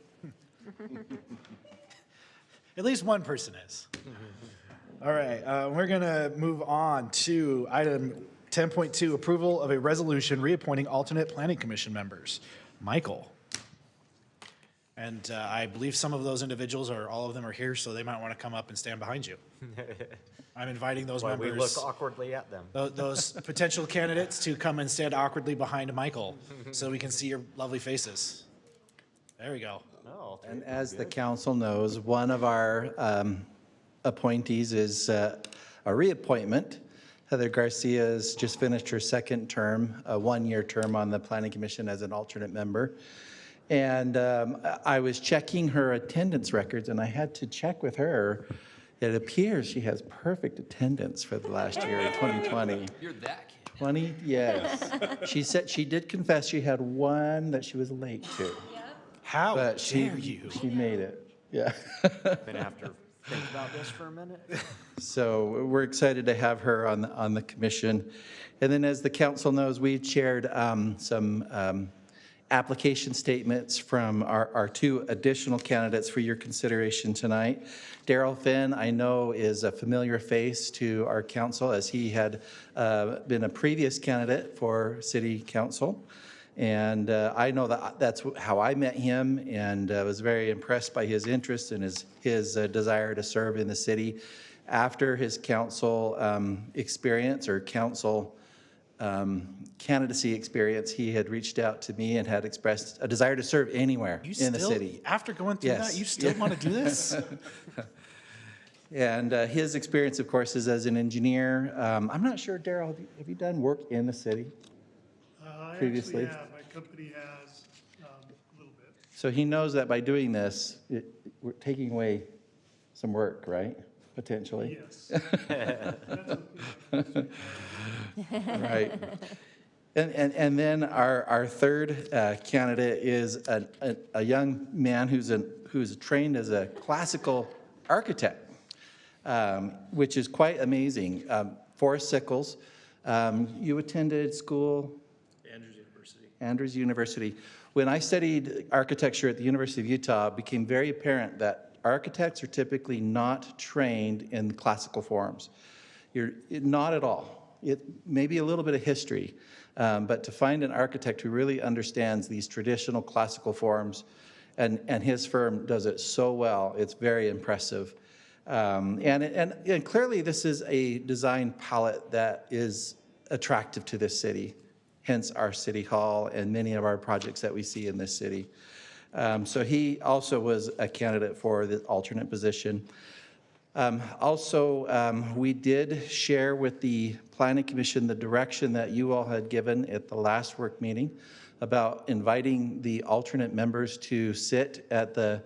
At least one person is. All right, we're going to move on to item 10.2, approval of a resolution reappointing alternate planning commission members. Michael. And I believe some of those individuals, or all of them, are here, so they might want to come up and stand behind you. I'm inviting those While we members, look awkwardly at them. those potential candidates, to come and stand awkwardly behind Michael so we can see your lovely faces. There we go. Oh, And as the council knows, one of our appointees is a reappointment. Heather Garcia has just finished her second term, a one-year term on the Planning Commission as an alternate member. And I was checking her attendance records, and I had to check with her. It appears she has perfect attendance for the last year, 2020. You're that kid. 20, yes. She said she did confess she had one that she was late to. How But dare you? She made it, yeah. gonna have to think about this for a minute. So we're excited to have her on the commission. And then as the council knows, we've shared some application statements from our two additional candidates for your consideration tonight. Daryl Finn, I know, is a familiar face to our council as he had been a previous candidate for city council. And I know that's how I met him, and was very impressed by his interest and his desire to serve in the city. After his council experience or council candidacy experience, he had reached out to me and had expressed a desire to serve anywhere in the city. After going through Yes. that, you still want to do this? And his experience, of course, is as an engineer. I'm not sure, Daryl, have you done work in the city? I Previously. actually have, my company has a little bit. So he knows that by doing this, we're taking away some work, right? Potentially. Yes. Right. And then our third candidate is a young man who's trained as a classical architect, which is quite amazing. Forrest Sickles, you attended school? Andrews University. When I studied architecture at the University of Utah, it became very apparent that architects are typically not trained in classical forms. Not at all. It may be a little bit of history, but to find an architect who really understands these traditional classical forms, and his firm does it so well, it's very impressive. And clearly this is a design palette that is attractive to this city, hence our city hall and many of our projects that we see in this city. So he also was a candidate for the alternate position. We did share with the Planning Commission the direction that you all had given at the last work meeting about inviting the alternate members to sit at the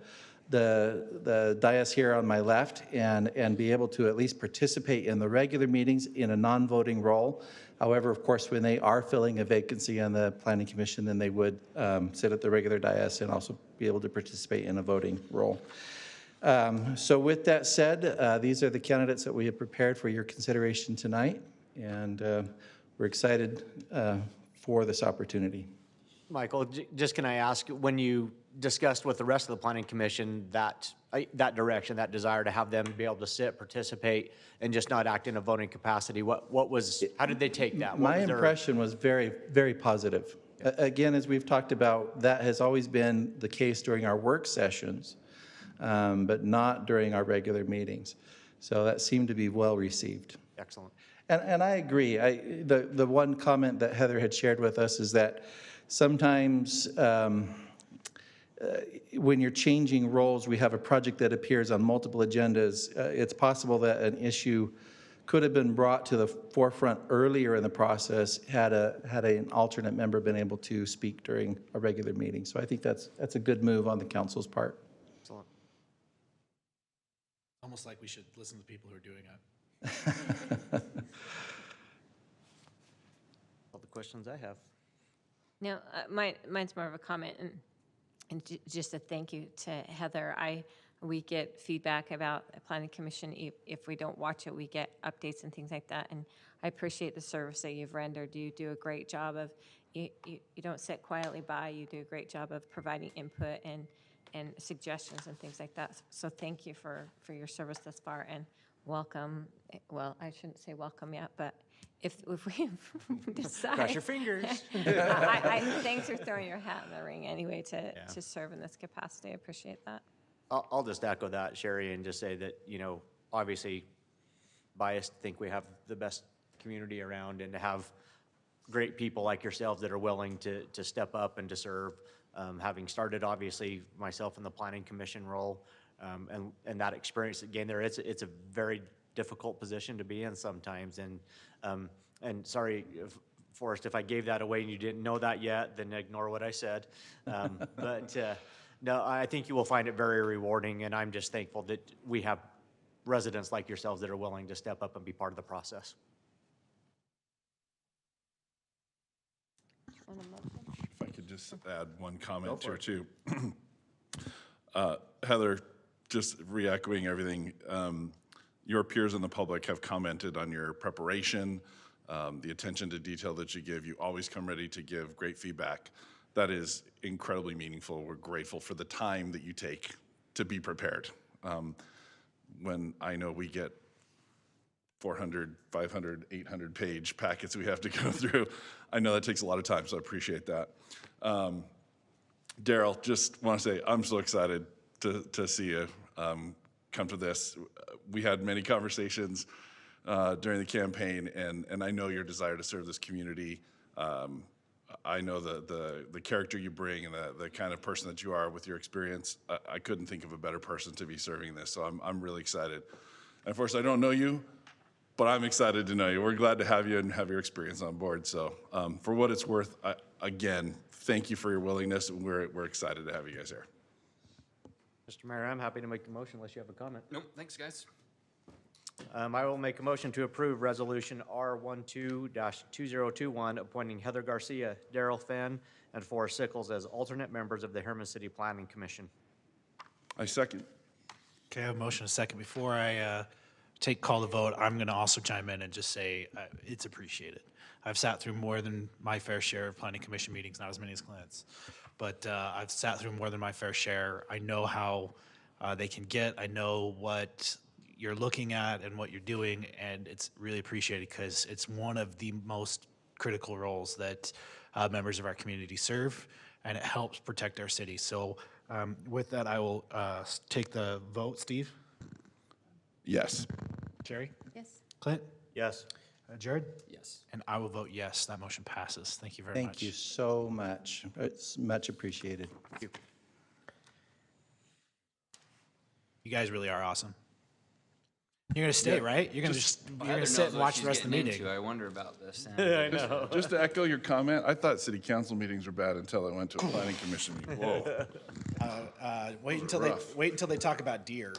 dais here on my left and be able to at least participate in the regular meetings in a non-voting role. However, of course, when they are filling a vacancy on the Planning Commission, then they would sit at the regular dais and also be able to participate in a voting role. So with that said, these are the candidates that we have prepared for your consideration tonight, and we're excited for this opportunity. Michael, just can I ask, when you discussed with the rest of the Planning Commission that direction, that desire to have them be able to sit, participate, and just not act in a voting capacity, how did they take that? My impression was very, very positive. Again, as we've talked about, that has always been the case during our work sessions, but not during our regular meetings. So that seemed to be well received. Excellent. And I agree. The one comment that Heather had shared with us is that sometimes when you're changing roles, we have a project that appears on multiple agendas. It's possible that an issue could have been brought to the forefront earlier in the process had an alternate member been able to speak during a regular meeting. So I think that's a good move on the council's part. Excellent. Almost like we should listen to the people who are doing it. All the questions I have. No, mine's more of a comment and just a thank you to Heather. We get feedback about the planning commission. If we don't watch it, we get updates and things like that. And I appreciate the service that you've rendered. You do a great job of, you don't sit quietly by. You do a great job of providing input and suggestions and things like that. So thank you for your service thus far, and welcome. Well, I shouldn't say welcome yet, but if we decide. Cross your fingers. Thanks for throwing your hat in the ring anyway to serve in this capacity. I appreciate that. I'll just echo that, Sherry, and just say that, obviously biased, think we have the best community around, and to have great people like yourselves that are willing to step up and to serve. Having started, obviously, myself in the planning commission role, and that experience again there, it's a very difficult position to be in sometimes. And sorry, Forrest, if I gave that away and you didn't know that yet, then ignore what I said. But no, I think you will find it very rewarding, and I'm just thankful that we have residents like yourselves that are willing to step up and be part of the process. If I could just add one comment here too. Heather, just re-echoing everything, your peers in the public have commented on your preparation, the attention to detail that you give. You always come ready to give great feedback. That is incredibly meaningful. We're grateful for the time that you take to be prepared. When I know we get 400, 500, 800 page packets we have to go through, I know that takes a lot of time, so I appreciate that. Daryl, just want to say I'm so excited to see you come to this. We had many conversations during the campaign, and I know your desire to serve this community. I know the character you bring and the kind of person that you are with your experience. I couldn't think of a better person to be serving this, so I'm really excited. And of course, I don't know you, but I'm excited to know you. We're glad to have you and have your experience on board. So for what it's worth, again, thank you for your willingness, and we're excited to have you guys here. Mr. Mayor, I'm happy to make the motion unless you have a comment. Nope, thanks, guys. I will make a motion to approve Resolution R12-2021, appointing Heather Garcia, Daryl Fenn, and Forrest Sickles as alternate members of the Herman City Planning Commission. I second. Okay, I have a motion and a second. Before I call the vote, I'm going to also chime in and just say it's appreciated. I've sat through more than my fair share of planning commission meetings, not as many as Clint's, but I've sat through more than my fair share. I know how they can get. I know what you're looking at and what you're doing, and it's really appreciated because it's one of the most critical roles that members of our community serve, and it helps protect our city. So with that, I will take the vote. Steve? Yes. Sherry? Yes. Clint? Yes. Jared? Yes. And I will vote yes. That motion passes. Thank you very much. Thank you so much. It's much appreciated. Thank you. You guys really are awesome. You're gonna stay, right? You're gonna you're gonna sit and watch the rest of the meeting. I wonder about this. I know. Just to echo your comment, I thought city council meetings were bad until I went to a planning commission meeting. Whoa. Wait until they talk about deer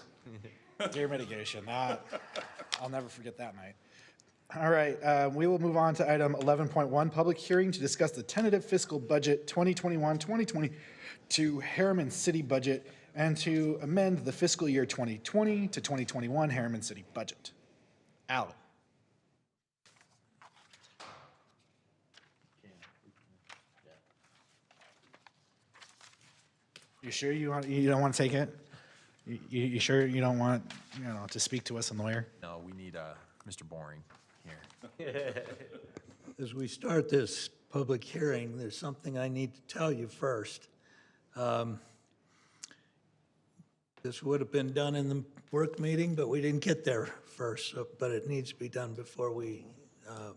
mitigation. I'll never forget that night. All right, we will move on to item 11.1, public hearing to discuss the tentative fiscal budget 2021-2022 Harriman City budget and to amend the fiscal year 2020 to 2021 Harriman City budget. Alan. You sure you don't want to take it? You sure you don't want to speak to us, a lawyer? No, we need Mr. Boring here. As we start this public hearing, there's something I need to tell you first. This would have been done in the work meeting, but we didn't get there first, but it needs to be done before we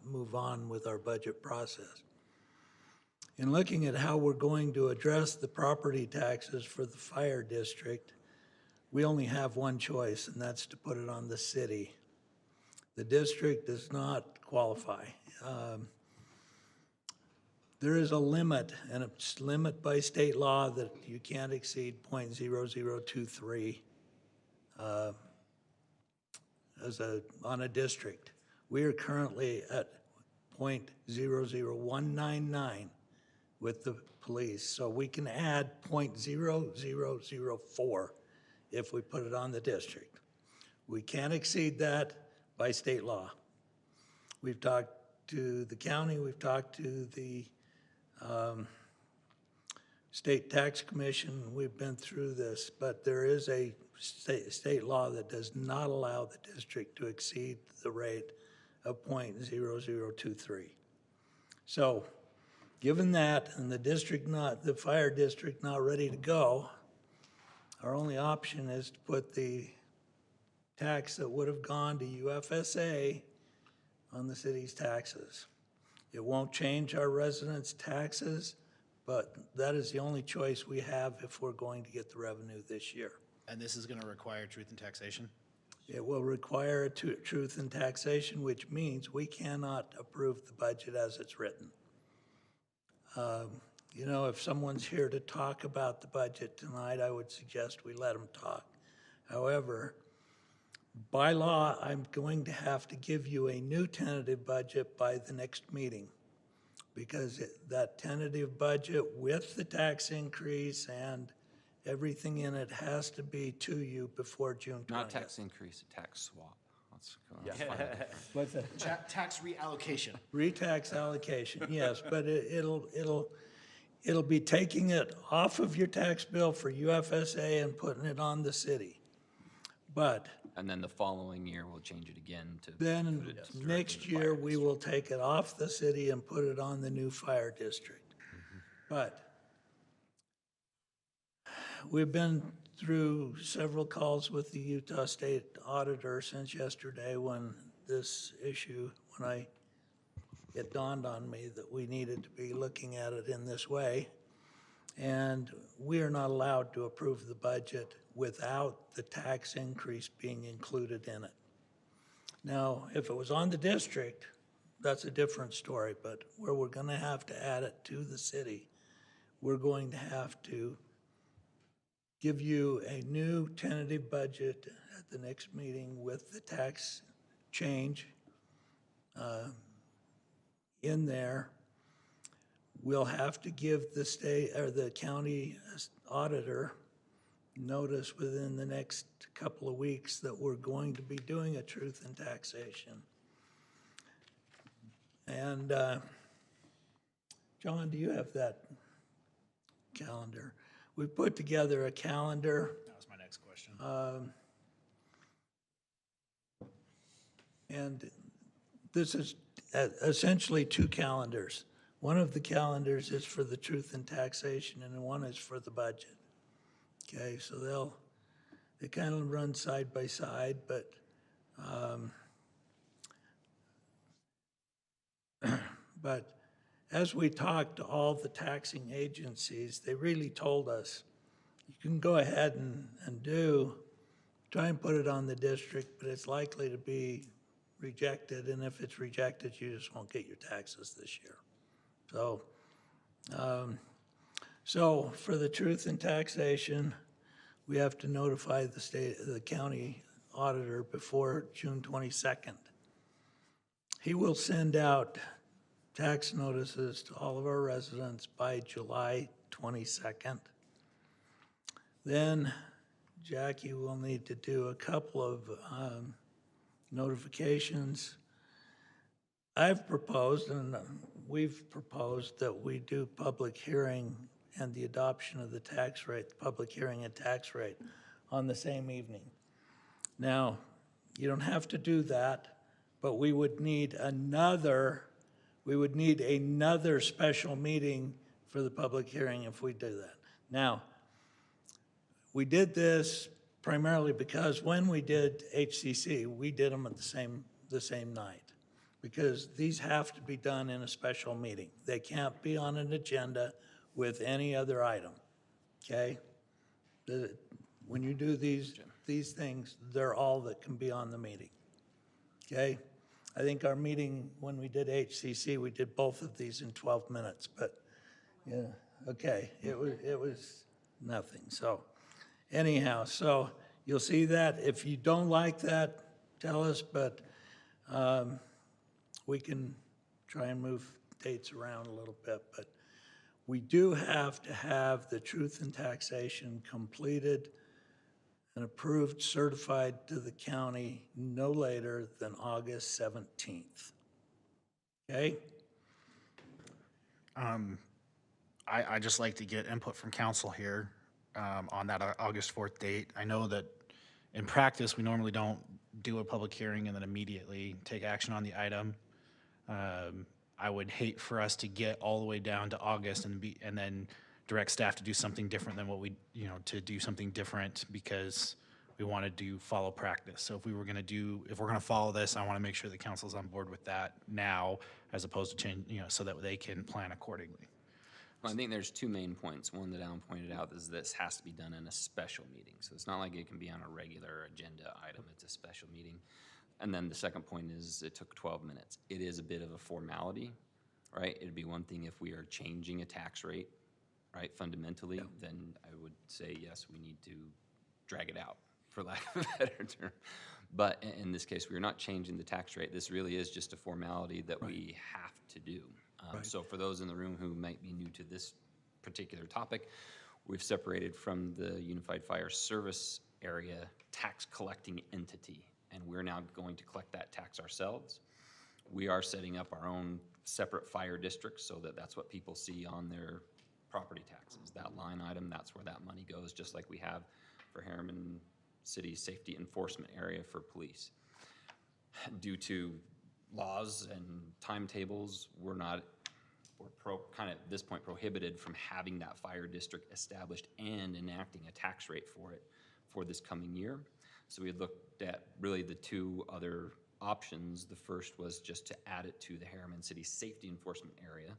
move on with our budget process. In looking at how we're going to address the property taxes for the fire district, we only have one choice, and that's to put it on the city. The district does not qualify. There is a limit, and it's limit by state law that you can't exceed .0023 on a district. We are currently at 0.00199 with the police, so we can add 0.0004 if we put it on the district. We can't exceed that by state law. We've talked to the county, we've talked to the State Tax Commission, we've been through this, but there is a state law that does not allow the district to exceed the rate of 0.0023. So, given that, and the fire district not ready to go, our only option is to put the tax that would have gone to UFSA on the city's taxes. It won't change our residents' taxes, but that is the only choice we have if we're going to get the revenue this year. And this is going to require truth in taxation? It will require truth in taxation, which means we cannot approve the budget as it's written. You know, if someone's here to talk about the budget tonight, I would suggest we let them talk. However, by law, I'm going to have to give you a new tentative budget by the next meeting, because that tentative budget with the tax increase and everything in it has to be to you before June 20th. Not tax increase, a tax swap. Let's find it. What's that? Tax reallocation. Re-tax allocation, yes, but it'll be taking it off of your tax bill for UFSA and putting it on the city. But And then the following year, we'll change it again to. then put it directly next in the year, fire we will take it off the city and put it on the new fire district. But we've been through several calls with the Utah State Auditor since yesterday when it dawned on me that we needed to be looking at it in this way. And we are not allowed to approve the budget without the tax increase being included in it. Now, if it was on the district, that's a different story, but where we're gonna have to add it to the city, we're going to have to give you a new tentative budget at the next meeting with the tax change in there. We'll have to give the state or the county auditor notice within the next couple of weeks that we're going to be doing a truth in taxation. And John, do you have that calendar? We put together a calendar. That was my next question. And this is essentially two calendars. One of the calendars is for the truth in taxation, and one is for the budget. Okay, so they kind of run side by side, but but as we talked to all the taxing agencies, they really told us, you can go ahead and try and put it on the district, but it's likely to be rejected, and if it's rejected, you just won't get your taxes this year. So for the truth in taxation, we have to notify the county auditor before June 22nd. He will send out tax notices to all of our residents by July 22nd. Then Jackie will need to do a couple of notifications. I've proposed, and we've proposed, that we do public hearing and the adoption of the tax rate, public hearing and tax rate on the same evening. Now, you don't have to do that, but we would need another special meeting for the public hearing if we do that. Now, we did this primarily because when we did HCC, we did them at the same night, because these have to be done in a special meeting. They can't be on an agenda with any other item, okay? When you do these things, they're all that can be on the meeting, okay? I think our meeting, when we did HCC, we did both of these in 12 minutes, but yeah, okay, it was nothing. So anyhow, so you'll see that. If you don't like that, tell us, but we can try and move dates around a little bit. But we do have to have the truth in taxation completed and approved, certified to the county no later than August 17th. Okay? I just like to get input from council here on that August 4th date. I know that in practice, we normally don't do a public hearing and then immediately take action on the item. I would hate for us to get all the way down to August and then direct staff to do something different than what we, to do something different because we wanted to follow practice. So if we're going to follow this, I want to make sure the council's on board with that now as opposed to change, so that they can plan accordingly. Well, I think there's two main points. One that Alan pointed out is this has to be done in a special meeting. So it's not like it can be on a regular agenda item. It's a special meeting. And then the second point is it took 12 minutes. It is a bit of a formality, right? It'd be one thing if we are changing a tax rate, right, fundamentally, then I would say, yes, we need to drag it out, for lack of a better term. But in this case, we're not changing the tax rate. This really is just a formality that we have to do. So for those in the room who might be new to this particular topic, we've separated from the Unified Fire Service area tax collecting entity, and we're now going to collect that tax ourselves. We are setting up our own separate fire districts so that that's what people see on their property taxes. That line item, that's where that money goes, just like we have for Harriman City Safety Enforcement Area for police. Due to laws and timetables, we're kind of at this point prohibited from having that fire district established and enacting a tax rate for it for this coming year. So we had looked at really the two other options. The first was just to add it to the Harriman City Safety Enforcement Area,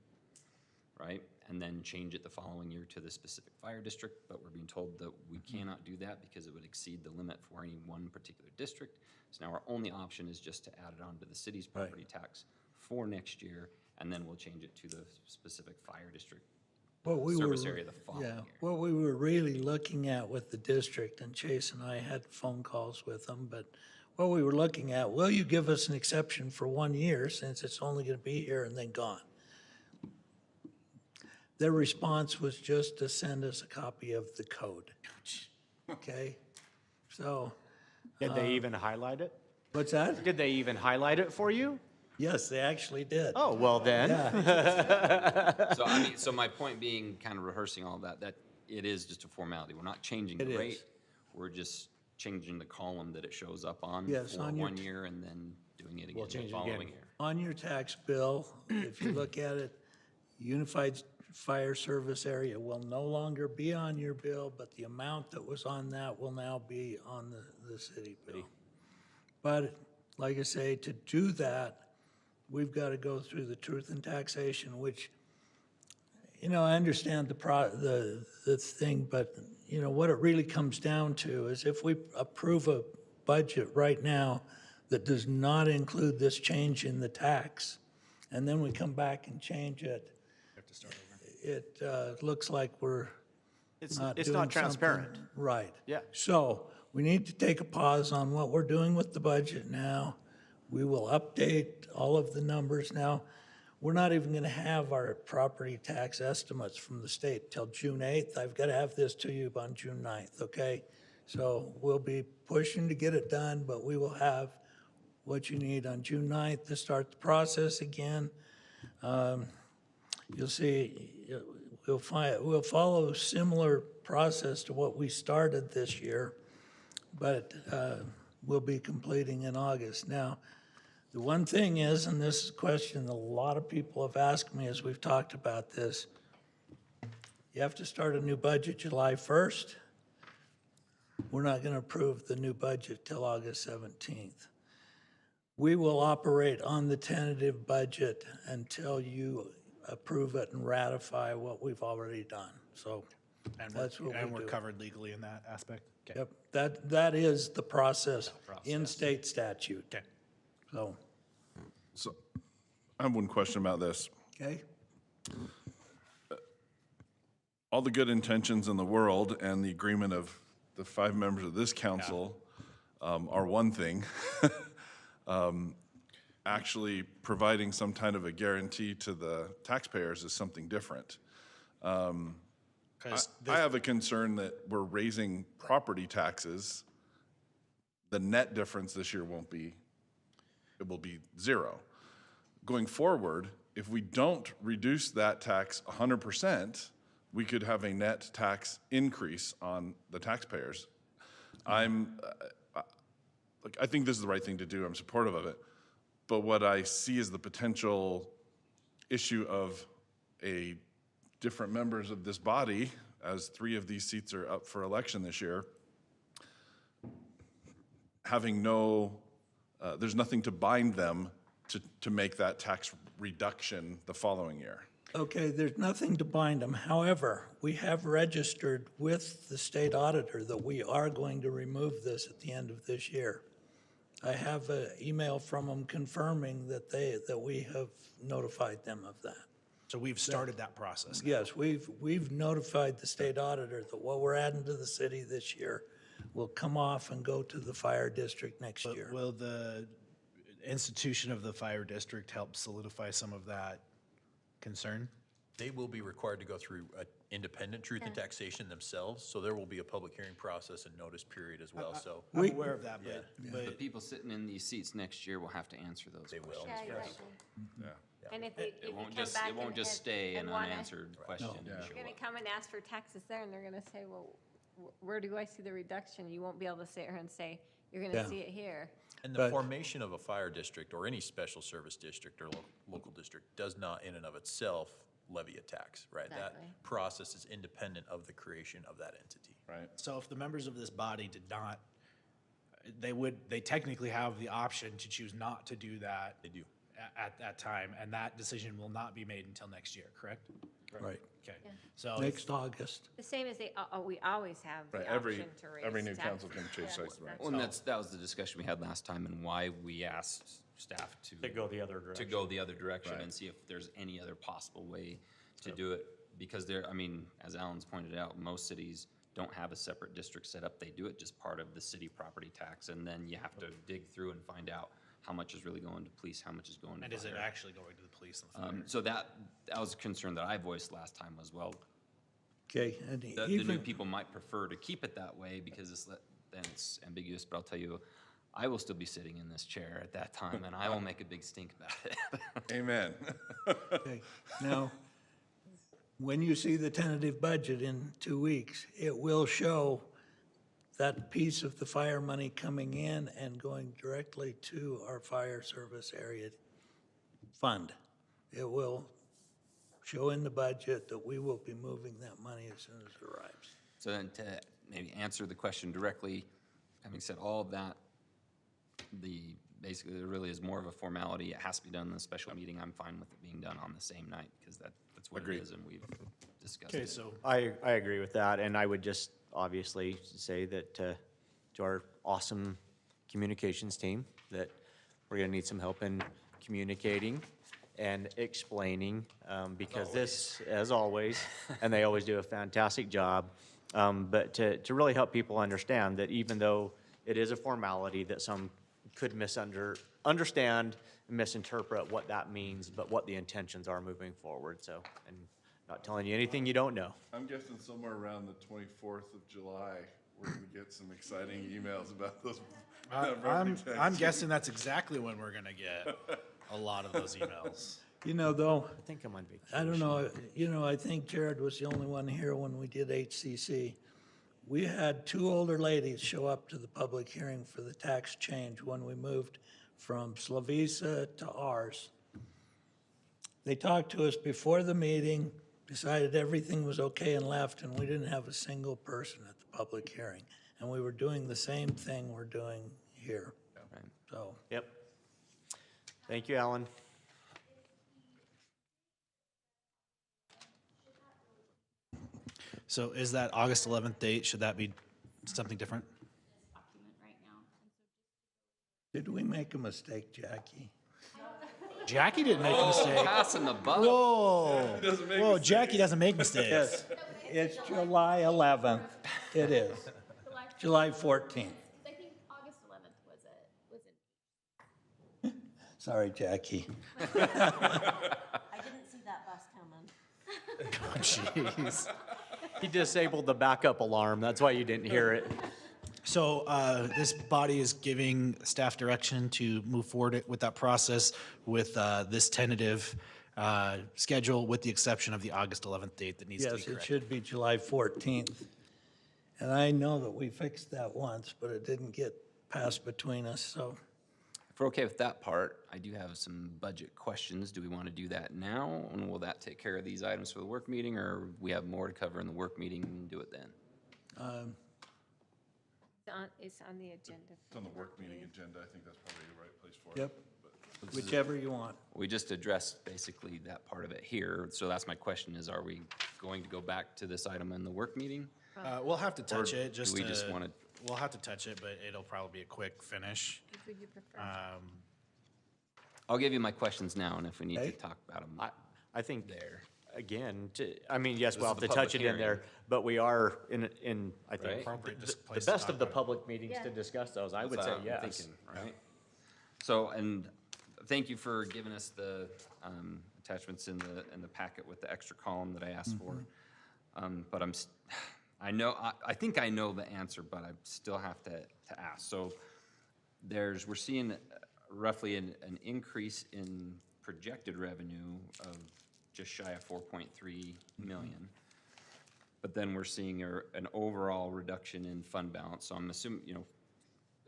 right? And then change it the following year to the specific fire district, but we're being told that we cannot do that because it would exceed the limit for any one particular district. So now our only option is just to add it onto the city's property tax for next year, and then we'll change it to the specific fire district service area the following year. What we were really looking at with the district, and Chase and I had phone calls with them, but what we were looking at, will you give us an exception for 1 year since it's only going to be here and then gone? Their response was just to send us a copy of the code. Okay? So. Did they even highlight it? What's that? Did they even highlight it for you? Yes, they actually did. Oh, well then. So my point being, kind of rehearsing all that it is just a formality. We're not changing the rate. We're just changing the column that it shows up on for 1 year and then doing it again the following year. On your tax bill, if you look at it, Unified Fire Service Area will no longer be on your bill, but the amount that was on that will now be on the city bill. But like I say, to do that, we've got to go through the truth in taxation, which, I understand the thing, but, what it really comes down to is if we approve a budget right now that does not include this change in the tax, and then we come back and change it, it looks like we're It's not transparent. something right. Yeah. So we need to take a pause on what we're doing with the budget now. We will update all of the numbers now. We're not even going to have our property tax estimates from the state till June 8th. I've got to have this to you on June 9th, okay? So we'll be pushing to get it done, but we will have what you need on June 9th to start the process again. You'll see, we'll follow a similar process to what we started this year, but we'll be completing in August. Now, the one thing is, and this is a question a lot of people have asked me as we've talked about this, you have to start a new budget July 1st. We're not going to approve the new budget till August 17th. We will operate on the tentative budget until you approve it and ratify what we've already done. So that's what we do. And we're covered legally in that aspect? Okay. Yep, that is the process in state statute. Okay. So I have one question about this. Okay. All the good intentions in the world and the agreement of the 5 members of this council are one thing. Actually providing some kind of a guarantee to the taxpayers is something different. I have a concern that we're raising property taxes. The net difference this year it will be zero. Going forward, if we don't reduce that tax 100%, we could have a net tax increase on the taxpayers. I think this is the right thing to do. I'm supportive of it. But what I see is the potential issue of different members of this body, as 3 of these seats are up for election this year, having there's nothing to bind them to make that tax reduction the following year. Okay, there's nothing to bind them. However, we have registered with the state auditor that we are going to remove this at the end of this year. I have an email from them confirming that we have notified them of that. So we've started that process. Yes, we've notified the state auditor that what we're adding to the city this year will come off and go to the fire district next year. Will the institution of the fire district help solidify some of that concern? They will be required to go through an independent truth and taxation themselves, so there will be a public hearing process and notice period as well, so. I'm aware of that, The people sitting in these seats next year will have to answer those They will. questions. Yeah, exactly. Yeah. And if it It won't come just, back it won't and- just stay and an wanna- unanswered question. Yeah. You're gonna come and ask for taxes there, and they're gonna say, well, where do I see the reduction? You won't be able to sit here and say, you're gonna Yeah. see it here. And the But- formation of a fire district or any special service district or local district does not in and of itself levy a tax, right? Exactly. That process is independent of the creation of that entity. Right. So if the members of this body did not, they technically have the option to choose not to do that They do. at that time, and that decision will not be made until next year, correct? Right. Okay. So Next August. The same as we always have Right, the every option to raise new taxes. council can change Yeah. taxes, right? Well, and that was the discussion we had last time and why we asked staff to go the other to direction. go the other direction Right. and see if there's any other possible way to do it. Because I mean, as Alan's pointed out, most cities don't have a separate district set up. They do it just part of the city property tax, and then you have to dig through and find out how much is really going to police, how much is going to And is it fire. actually going to the police and the fire? So that was a concern that I voiced last time as well. Okay, and The new even, people might prefer to keep it that way because then it's ambiguous, but I'll tell you, I will still be sitting in this chair at that time, and I will make a big stink about it. Amen. okay, now, when you see the tentative budget in 2 weeks, it will show that piece of the fire money coming in and going directly to our fire service area fund. It will show in the budget that we will be moving that money as soon as it arrives. So then to maybe answer the question directly, having said all of that, basically there really is more of a formality. It has to be done in a special meeting. I'm fine with it being done on the same night because that's what Agreed. it is and we've discussed Okay, it. so I agree with that, and I would just obviously say that to our awesome communications team, that we're gonna need some help in communicating and explaining, because this, as always, and they always do a fantastic job, but to really help people understand that even though it is a formality, that some could understand and misinterpret what that means, but what the intentions are moving forward, so, and not telling you anything you don't know. I'm guessing somewhere around the 24th of July, we're gonna get some exciting emails about those. I'm guessing that's exactly when we're gonna get a lot of those emails. You know, though, I think I'm on vacation. I don't know, I think Jared was the only one here when we did HCC. We had 2 older ladies show up to the public hearing for the tax change when we moved from Slavisa to ours. They talked to us before the meeting, decided everything was okay and left, and we didn't have a single person at the public hearing. And we were doing the same thing we're doing here. Right. So, Yep. Thank you, Alan. So is that August 11th date, should that be something different? did we make a mistake, Jackie? Jackie didn't make a mistake. Passing the buck. Whoa, whoa, Jackie doesn't make mistakes. Yes, it's July 11th. It is. July 14th. I think August 11th was it. Sorry, Jackie. I didn't see that bus coming. Oh, jeez. He disabled the backup alarm, that's why you didn't hear it. So this body is giving staff direction to move forward with that process with this tentative schedule, with the exception of the August 11th date that needs to be Yes, it corrected. should be July 14th. And I know that we fixed that once, but it didn't get passed between us, so. If we're okay with that part, I do have some budget questions. Do we want to do that now? And will that take care of these items for the work meeting, or we have more to cover in the work meeting and do it then? It's on the agenda. It's on the work meeting agenda. I think that's probably the right place for it. Yep, whichever you want. We just addressed basically that part of it here. So that's my question is, are we going to go back to this item in the work meeting? We'll have to touch Or it. do we just want to? We'll have to touch it, but it'll probably be a quick finish. Which would you prefer? I'll give you my questions now, and if we need to Okay. talk about them. I think there, again, I mean, yes, This we'll is have the to touch it public in there, but we are in, I think, Right. Appropriate the place to best of talk the about it. public meetings to discuss those. I would That's say what I'm yes. thinking, right? So, and thank you for giving us the attachments in the packet with the extra column that I asked for. But I think I know the answer, but I still have to ask. So we're seeing roughly an increase in projected revenue of just shy of 4.3 million. But then we're seeing an overall reduction in fund balance. So I'm assuming,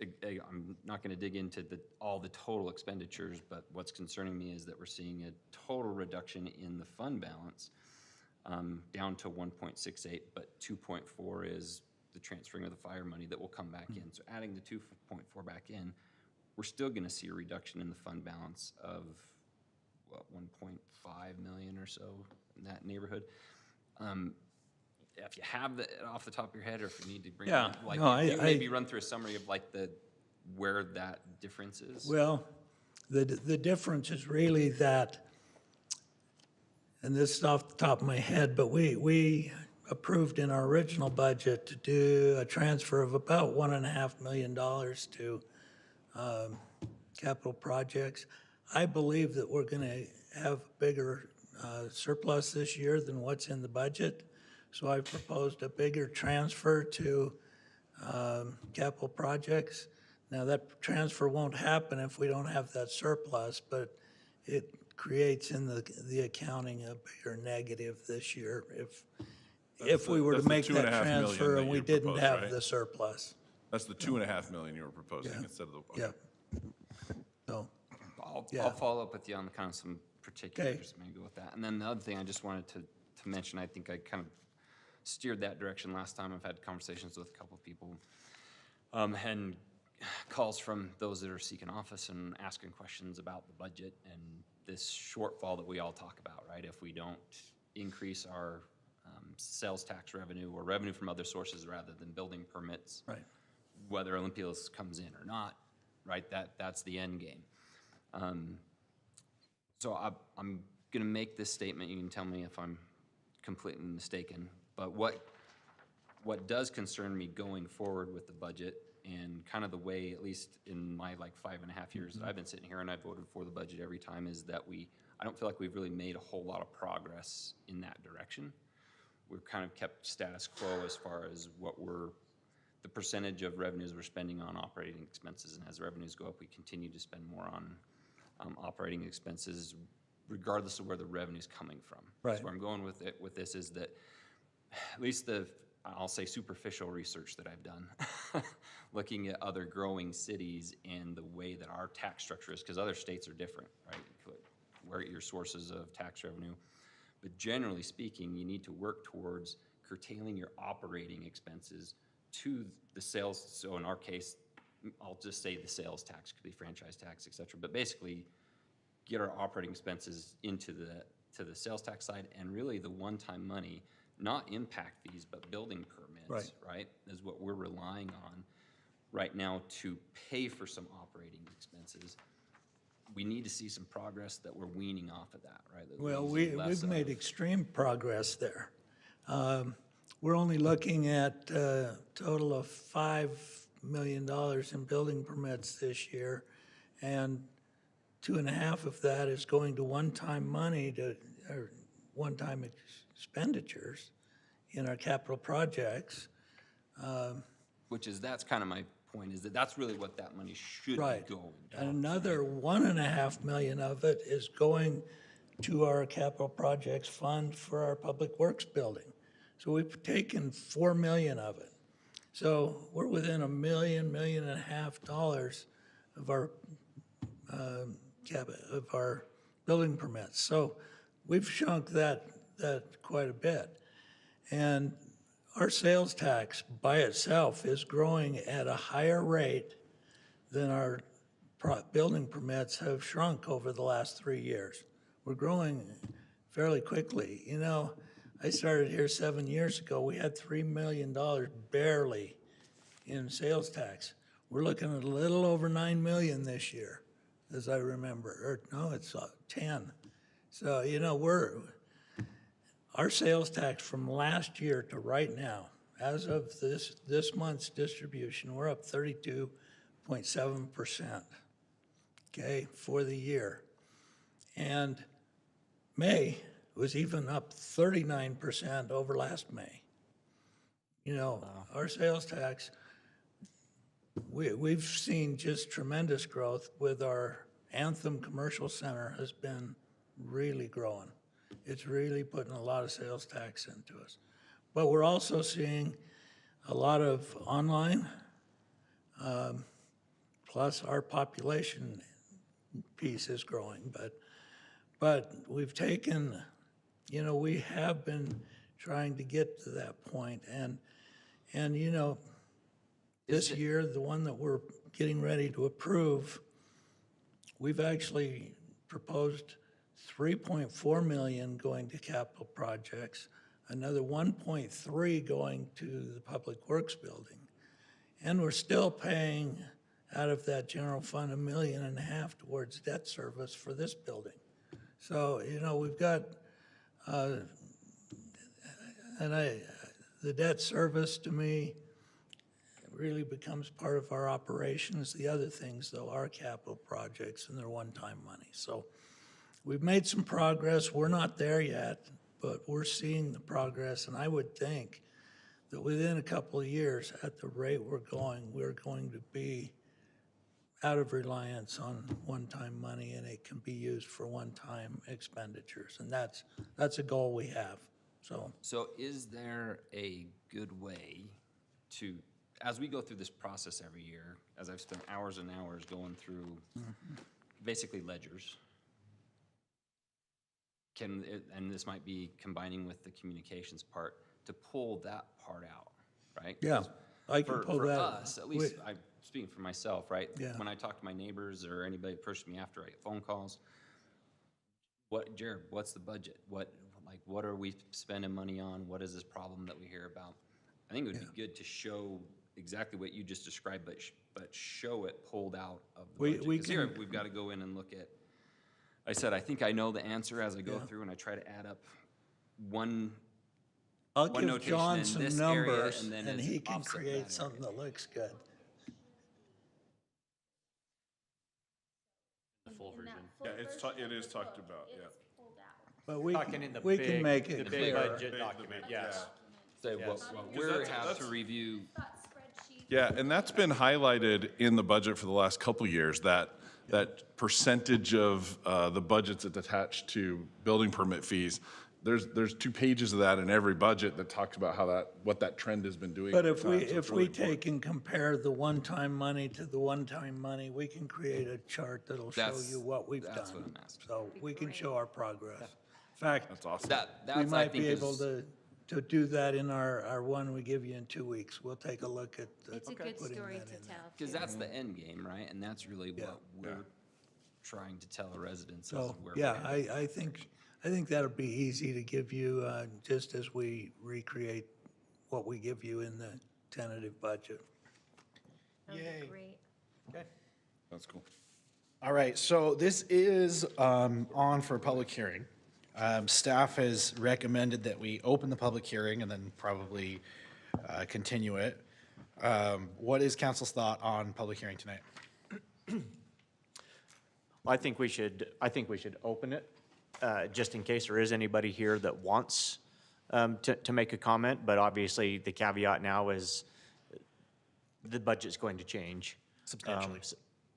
I'm not going to dig into all the total expenditures, but what's concerning me is that we're seeing a total reduction in the fund balance down to 1.68, but 2.4 is the transferring of the fire money that will come back in. So adding the 2.4 back in, we're still going to see a reduction in the fund balance of, what, 1.5 million or so in that neighborhood. If you have it off the top of your head, or if you need to bring it Yeah, up, like, no, if you maybe run through a summary of like where that difference is. Well, the difference is really that, and this is off the top of my head, but we approved in our original budget to do a transfer of about $1.5 million to capital projects. I believe that we're going to have bigger surplus this year than what's in the budget. So I proposed a bigger transfer to capital projects. Now, that transfer won't happen if we don't have that surplus, but it creates in the accounting a bigger negative this year if we were to That's the make that 2.5 million transfer that and we you didn't proposed, have right? the surplus. That's the 2.5 million you were proposing instead of the. Okay. Yeah. So, I'll Yeah. follow up with you on kind of some particulars, maybe with that. And then the other thing I just wanted to mention, I think I kind of steered that direction last time. I've had conversations with a couple of people, and calls from those that are seeking office and asking questions about the budget and this shortfall that we all talk about, right? If we don't increase our sales tax revenue or revenue from other sources rather than building permits, right. whether Olympios comes in or not, right? That's the end game. So I'm going to make this statement. You can tell me if I'm completely mistaken. But what does concern me going forward with the budget and kind of the way, at least in my 5.5 years that I've been sitting here and I've voted for the budget every time, is that I don't feel like we've really made a whole lot of progress in that direction. We've kind of kept status quo as far as the percentage of revenues we're spending on operating expenses. And as revenues go up, we continue to spend more on operating expenses, regardless of where the revenue's coming from. Right. So where I'm going with this is that at least I'll say superficial research that I've done, looking at other growing cities and the way that our tax structure is, because other states are different, right? Where your sources of tax revenue. But generally speaking, you need to work towards curtailing your operating expenses to the sales. So in our case, I'll just say the sales tax, could be franchise tax, et cetera. But basically, get our operating expenses into the sales tax side, and really the one-time money, not impact fees, but building permits, right, is what we're relying on right now to pay for some operating expenses. We need to see some progress that we're weaning off of that, right? That we're Well, using less we've of. made extreme progress there. We're only looking at a total of $5 million in building permits this year, and 2.5 of that is going to one-time money or one-time expenditures in our capital projects. That's kind of my point, is that that's really what that money should be Right. going. Another 1.5 million of it is going to our capital projects fund for our public works building. So we've taken 4 million of it. So we're within $1 million, $1.5 million of our building permits. So we've shrunk that quite a bit. And our sales tax by itself is growing at a higher rate than our building permits have shrunk over the last 3 years. We're growing fairly quickly. You know, I started here 7 years ago. We had $3 million barely in sales tax. We're looking at a little over 9 million this year, as I remember. Or no, it's 10. So, you know, our sales tax from last year to right now, as of this month's distribution, we're up 32.7%, okay, for the year. And May was even up 39% over last May. You know, our sales tax, we've seen just tremendous growth with our Anthem Commercial Center has been really growing. It's really putting a lot of sales tax into us. But we're also seeing a lot of online, plus our population piece is growing. But we've taken, you know, we have been trying to get to that point. And you know, this year, the one that we're getting ready to approve, we've actually proposed 3.4 million going to capital projects, another 1.3 going to the Public Works building. And we're still paying out of that general fund $1.5 million towards debt service for this building. So, you know, we've got, the debt service to me really becomes part of our operations. The other things, though, are capital projects and they're one-time money. So we've made some progress. We're not there yet, but we're seeing the progress. And I would think that within a couple of years, at the rate we're going to be out of reliance on one-time money, and it can be used for one-time expenditures. And that's a goal we have. So is there a good way to, as we go through this process every year, as I've spent hours and hours going through basically ledgers, and this might be combining with the communications part, to pull that part out, right? Yeah, I can pull that. For us, at least, I'm speaking for myself, right? Yeah. When I talk to my neighbors or anybody that approaches me after I get phone calls, Jared, what's the budget? What are we spending money on? What is this problem that we hear about? I think it would be good to show exactly what you just described, but show it pulled out of the budget. Because here, we've got to go in and look at, I said, I think I know the answer as I go through, and I try to add up one I'll give notation John in some this area, numbers, and then and he can offset create that something that looks good. The full version. Yeah, it is talked about, yeah. But we Talking in the we can big- make the it big clear. budget document, yes. So what we have to review. Yeah, and that's been highlighted in the budget for the last couple of years, that percentage of the budgets that's attached to building permit fees. There's 2 pages of that in every budget that talks about what that trend has been doing. But over if time, we, so it's if really we take and compare the one-time money to the one-time money, we can create a chart that'll show you what we've done. That's what I'm asking. So we can show our progress. In fact, That's awesome. we might be able to do that in our one we give you in 2 weeks. We'll take a look at It's a good putting story that to in there. tell. Because that's the end game, right? And that's really what we're trying to tell the residents. is So, where yeah, we're at. I think that'll be easy to give you, just as we recreate what we give you in the tentative budget. Yay. Great. That's cool. All right, so this is on for a public hearing. Staff has recommended that we open the public hearing and then probably continue it. What is council's thought on public hearing tonight? I think we should open it, just in case there is anybody here that wants to make a comment, but obviously the caveat now is the budget's going to change. Substantially.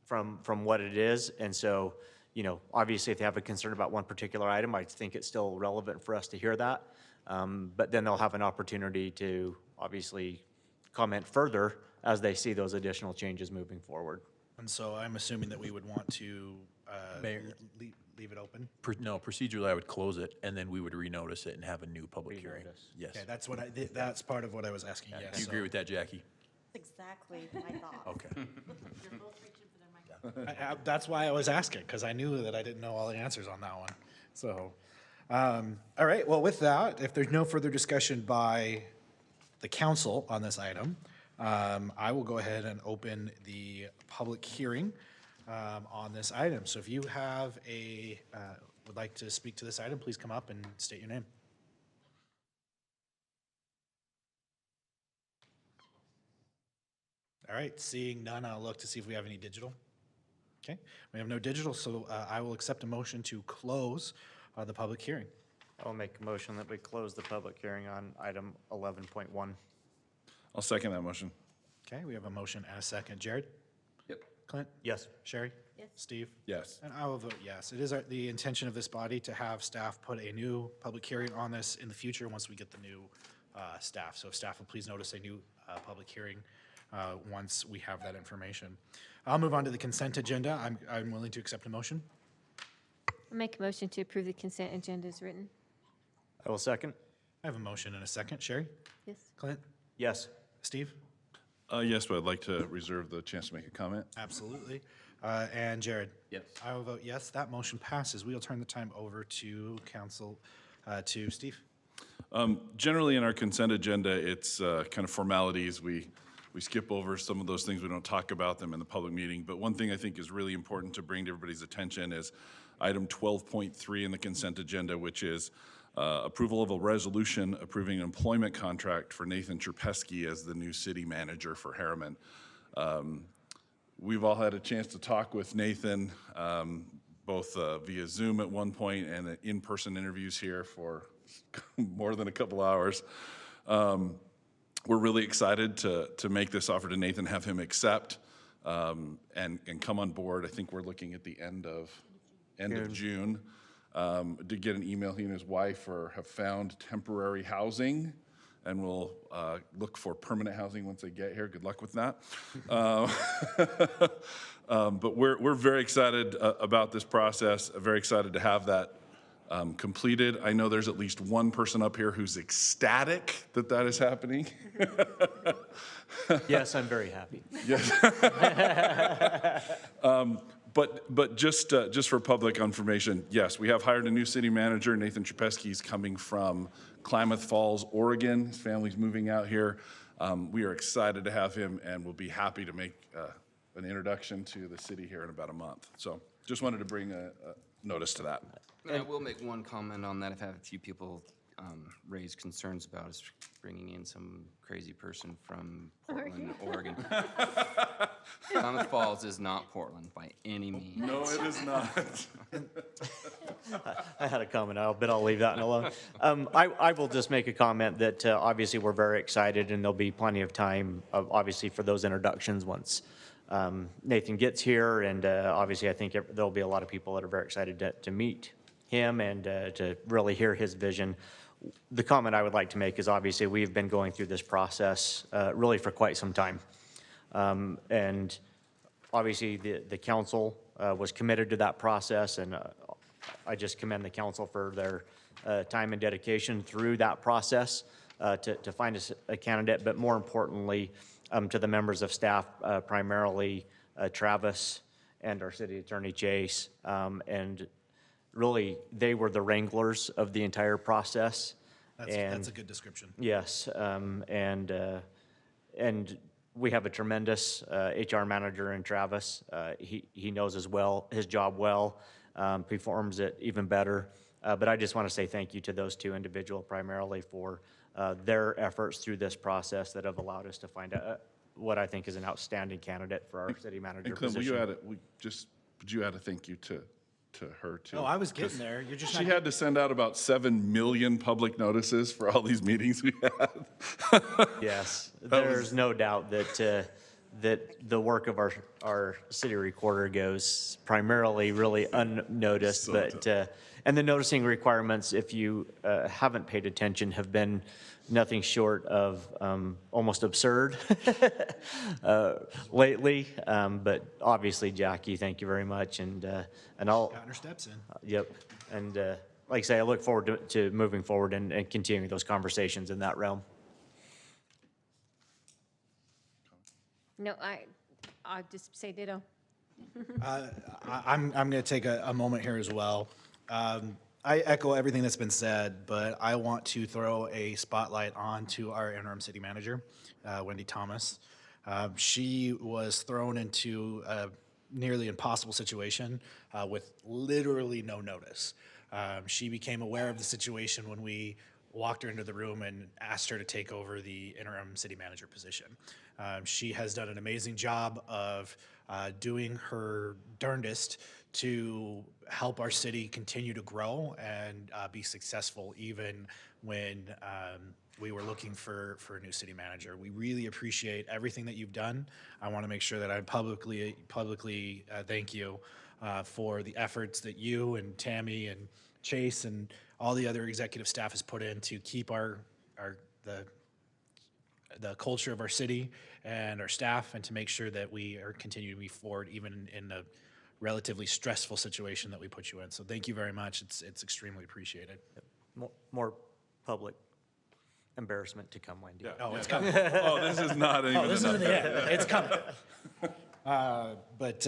From what it is, and so, you know, obviously if they have a concern about one particular item, I think it's still relevant for us to hear that. But then they'll have an opportunity to obviously comment further as they see those additional changes moving forward. And so I'm assuming that we would want to Mayor. leave it open? No, procedurally, I would close it, and then we would renotice it and have a new public hearing. Yes. Okay, that's what that's part of what I was asking, yes. Do you agree with that, Jackie? That's exactly my thought. Okay. You're both reaching for their microphone. That's why I was asking, because I knew that I didn't know all the answers on that one. So, all right, well, with that, if there's no further discussion by the council on this item, I will go ahead and open the public hearing on this item. So if you have would like to speak to this item, please come up and state your name. All right, seeing none, I'll look to see if we have any digital. Okay, we have no digital, so I will accept a motion to close the public hearing. I'll make a motion that we close the public hearing on item 11.1. I'll second that motion. Okay, we have a motion and a second. Jared? Yep. Clint? Yes. Sherry? Yes. Steve? Yes. And I will vote yes. It is the intention of this body to have staff put a new public hearing on this in the future once we get the new staff. So if staff will please notice a new public hearing once we have that information. I'll move on to the consent agenda. I'm willing to accept a motion. I'll make a motion to approve the consent agenda as written. I will second. I have a motion and a second. Sherry? Yes. Clint? Yes. Steve? Yes, but I'd like to reserve the chance to make a comment. Absolutely. And Jared? Yes. I will vote yes. That motion passes. We will turn the time over to council, to Steve. Generally, in our consent agenda, it's kind of formalities. We skip over some of those things. We don't talk about them in the public meeting. But one thing I think is really important to bring to everybody's attention is item 12.3 in the consent agenda, which is approval of a resolution approving an employment contract for Nathan Cherpesky as the new city manager for Harriman. We've all had a chance to talk with Nathan, both via Zoom at one point and in-person interviews here for more than a couple hours. We're really excited to make this offer to Nathan, have him accept and come on board. I think we're looking at the end of June. Did get an email, he and his wife have found temporary housing and will look for permanent housing once they get here. Good luck with that. But we're very excited about this process, very excited to have that completed. I know there's at least one person up here who's ecstatic that is happening. Yes, I'm very happy. Yes. But just for public information, yes, we have hired a new city manager. Nathan Cherpesky is coming from Klamath Falls, Oregon. His family's moving out here. We are excited to have him, and we'll be happy to make an introduction to the city here in about a month. So just wanted to bring a notice to that. I will make one comment on that. I've had a few people raise concerns about us bringing in some crazy person from Portland, Oregon. Klamath Falls is not Portland by any means. No, it is not. I had a comment, but I'll leave that one alone. I will just make a comment that obviously we're very excited, and there'll be plenty of time, obviously, for those introductions once Nathan gets here. And obviously, I think there'll be a lot of people that are very excited to meet him and to really hear his vision. The comment I would like to make is obviously we've been going through this process really for quite some time. And obviously the council was committed to that process, and I just commend the council for their time and dedication through that process to find us a candidate, but more importantly, to the members of staff, primarily Travis and our city attorney Chase, and really, they were the wranglers of the entire process. That's a good description. Yes, and we have a tremendous HR manager in Travis. He knows his job well, performs it even better. But I just want to say thank you to those two individuals primarily for their efforts through this process that have allowed us to find what I think is an outstanding candidate for our city manager And Clint, will position. you add it? We just But you had a thank you to her too. Oh, I was getting there. You're just She not. had to send out about 7 million public notices for all these meetings we had. Yes, there's no doubt that, that the work of our city recorder goes primarily really unnoticed, So but, and the noticing requirements, if you haven't paid attention, have been nothing short of almost absurd lately. But obviously, Jackie, thank you very much, and I'll. Gotten her steps in. Yep, and like I say, I look forward to moving forward and continuing those conversations in that realm. No, I'll just say ditto. I'm going to take a moment here as well. I echo everything that's been said, but I want to throw a spotlight onto our interim city manager, Wendy Thomas. She was thrown into a nearly impossible situation with literally no notice. She became aware of the situation when we walked her into the room and asked her to take over the interim city manager position. She has done an amazing job of doing her darndest to help our city continue to grow and be successful even when we were looking for a new city manager. We really appreciate everything that you've done. I want to make sure that I publicly thank you for the efforts that you and Tammy and Chase and all the other executive staff has put in to keep the culture of our city and our staff, and to make sure that we are continuing to move forward even in the relatively stressful situation that we put you in. So thank you very much. It's extremely appreciated. More public embarrassment to come, Wendy. Yeah. Oh, it's coming. Oh, this is not even This enough. isn't the end. It's coming. But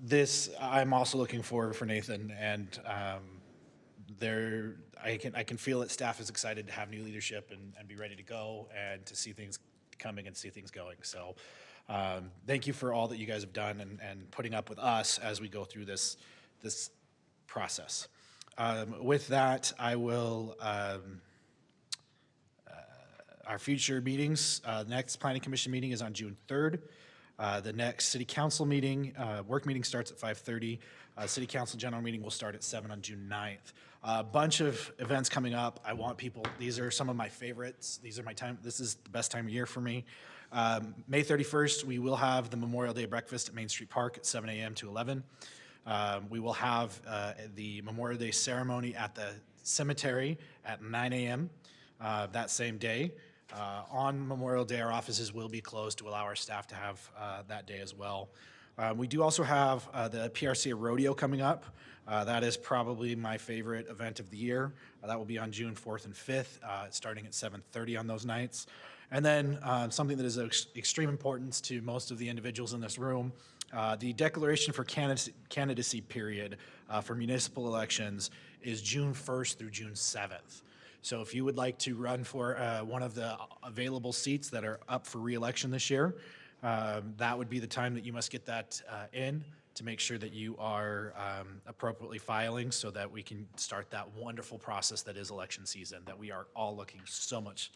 this, I'm also looking forward for Nathan, and I can feel that staff is excited to have new leadership and be ready to go and to see things coming and see things going. So thank you for all that you guys have done and putting up with us as we go through this process. With that, I will, our future meetings, next planning commission meeting is on June 3rd. The next city council meeting, work meeting starts at 5:30. City council general meeting will start at 7 on June 9th. A bunch of events coming up. I want people, these are some of my favorites. These are my time, this is the best time of year for me. May 31st, we will have the Memorial Day breakfast at Main Street Park at 7 a.m. to 11. We will have the Memorial Day ceremony at the cemetery at 9 a.m. That same day. On Memorial Day, our offices will be closed to allow our staff to have that day as well. We do also have the PRC Rodeo coming up. That is probably my favorite event of the year. That will be on June 4th and 5th, starting at 7:30 on those nights. And then something that is of extreme importance to most of the individuals in this room, the declaration for candidacy period for municipal elections is June 1st through June 7th. So if you would like to run for one of the available seats that are up for re-election this year, that would be the time that you must get that in to make sure that you are appropriately filing so that we can start that wonderful process that is election season that we are all looking so much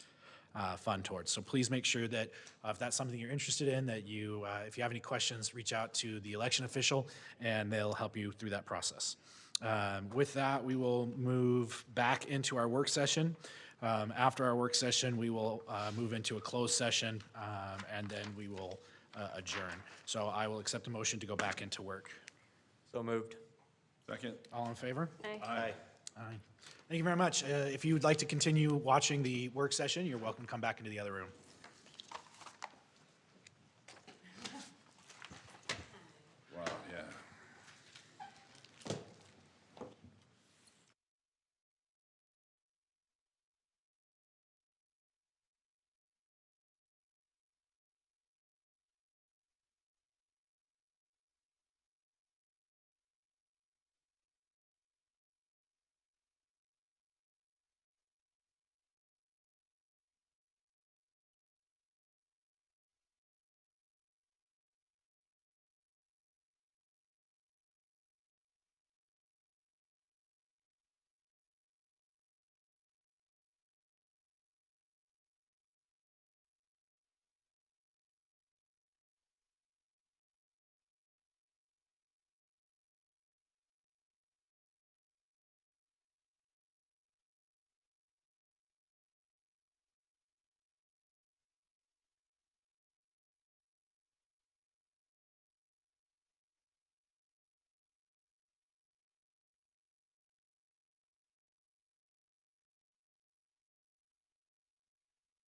fun towards. So please make sure that if that's something you're interested in, that you, if you have any questions, reach out to the election official and they'll help you through that process. With that, we will move back into our work session. After our work session, we will move into a closed session, and then we will adjourn. So I will accept a motion to go back into work. So moved. Second. All in favor? Aye. Aye. Thank you very much. If you would like to continue watching the work session, you're welcome to come back into the other room.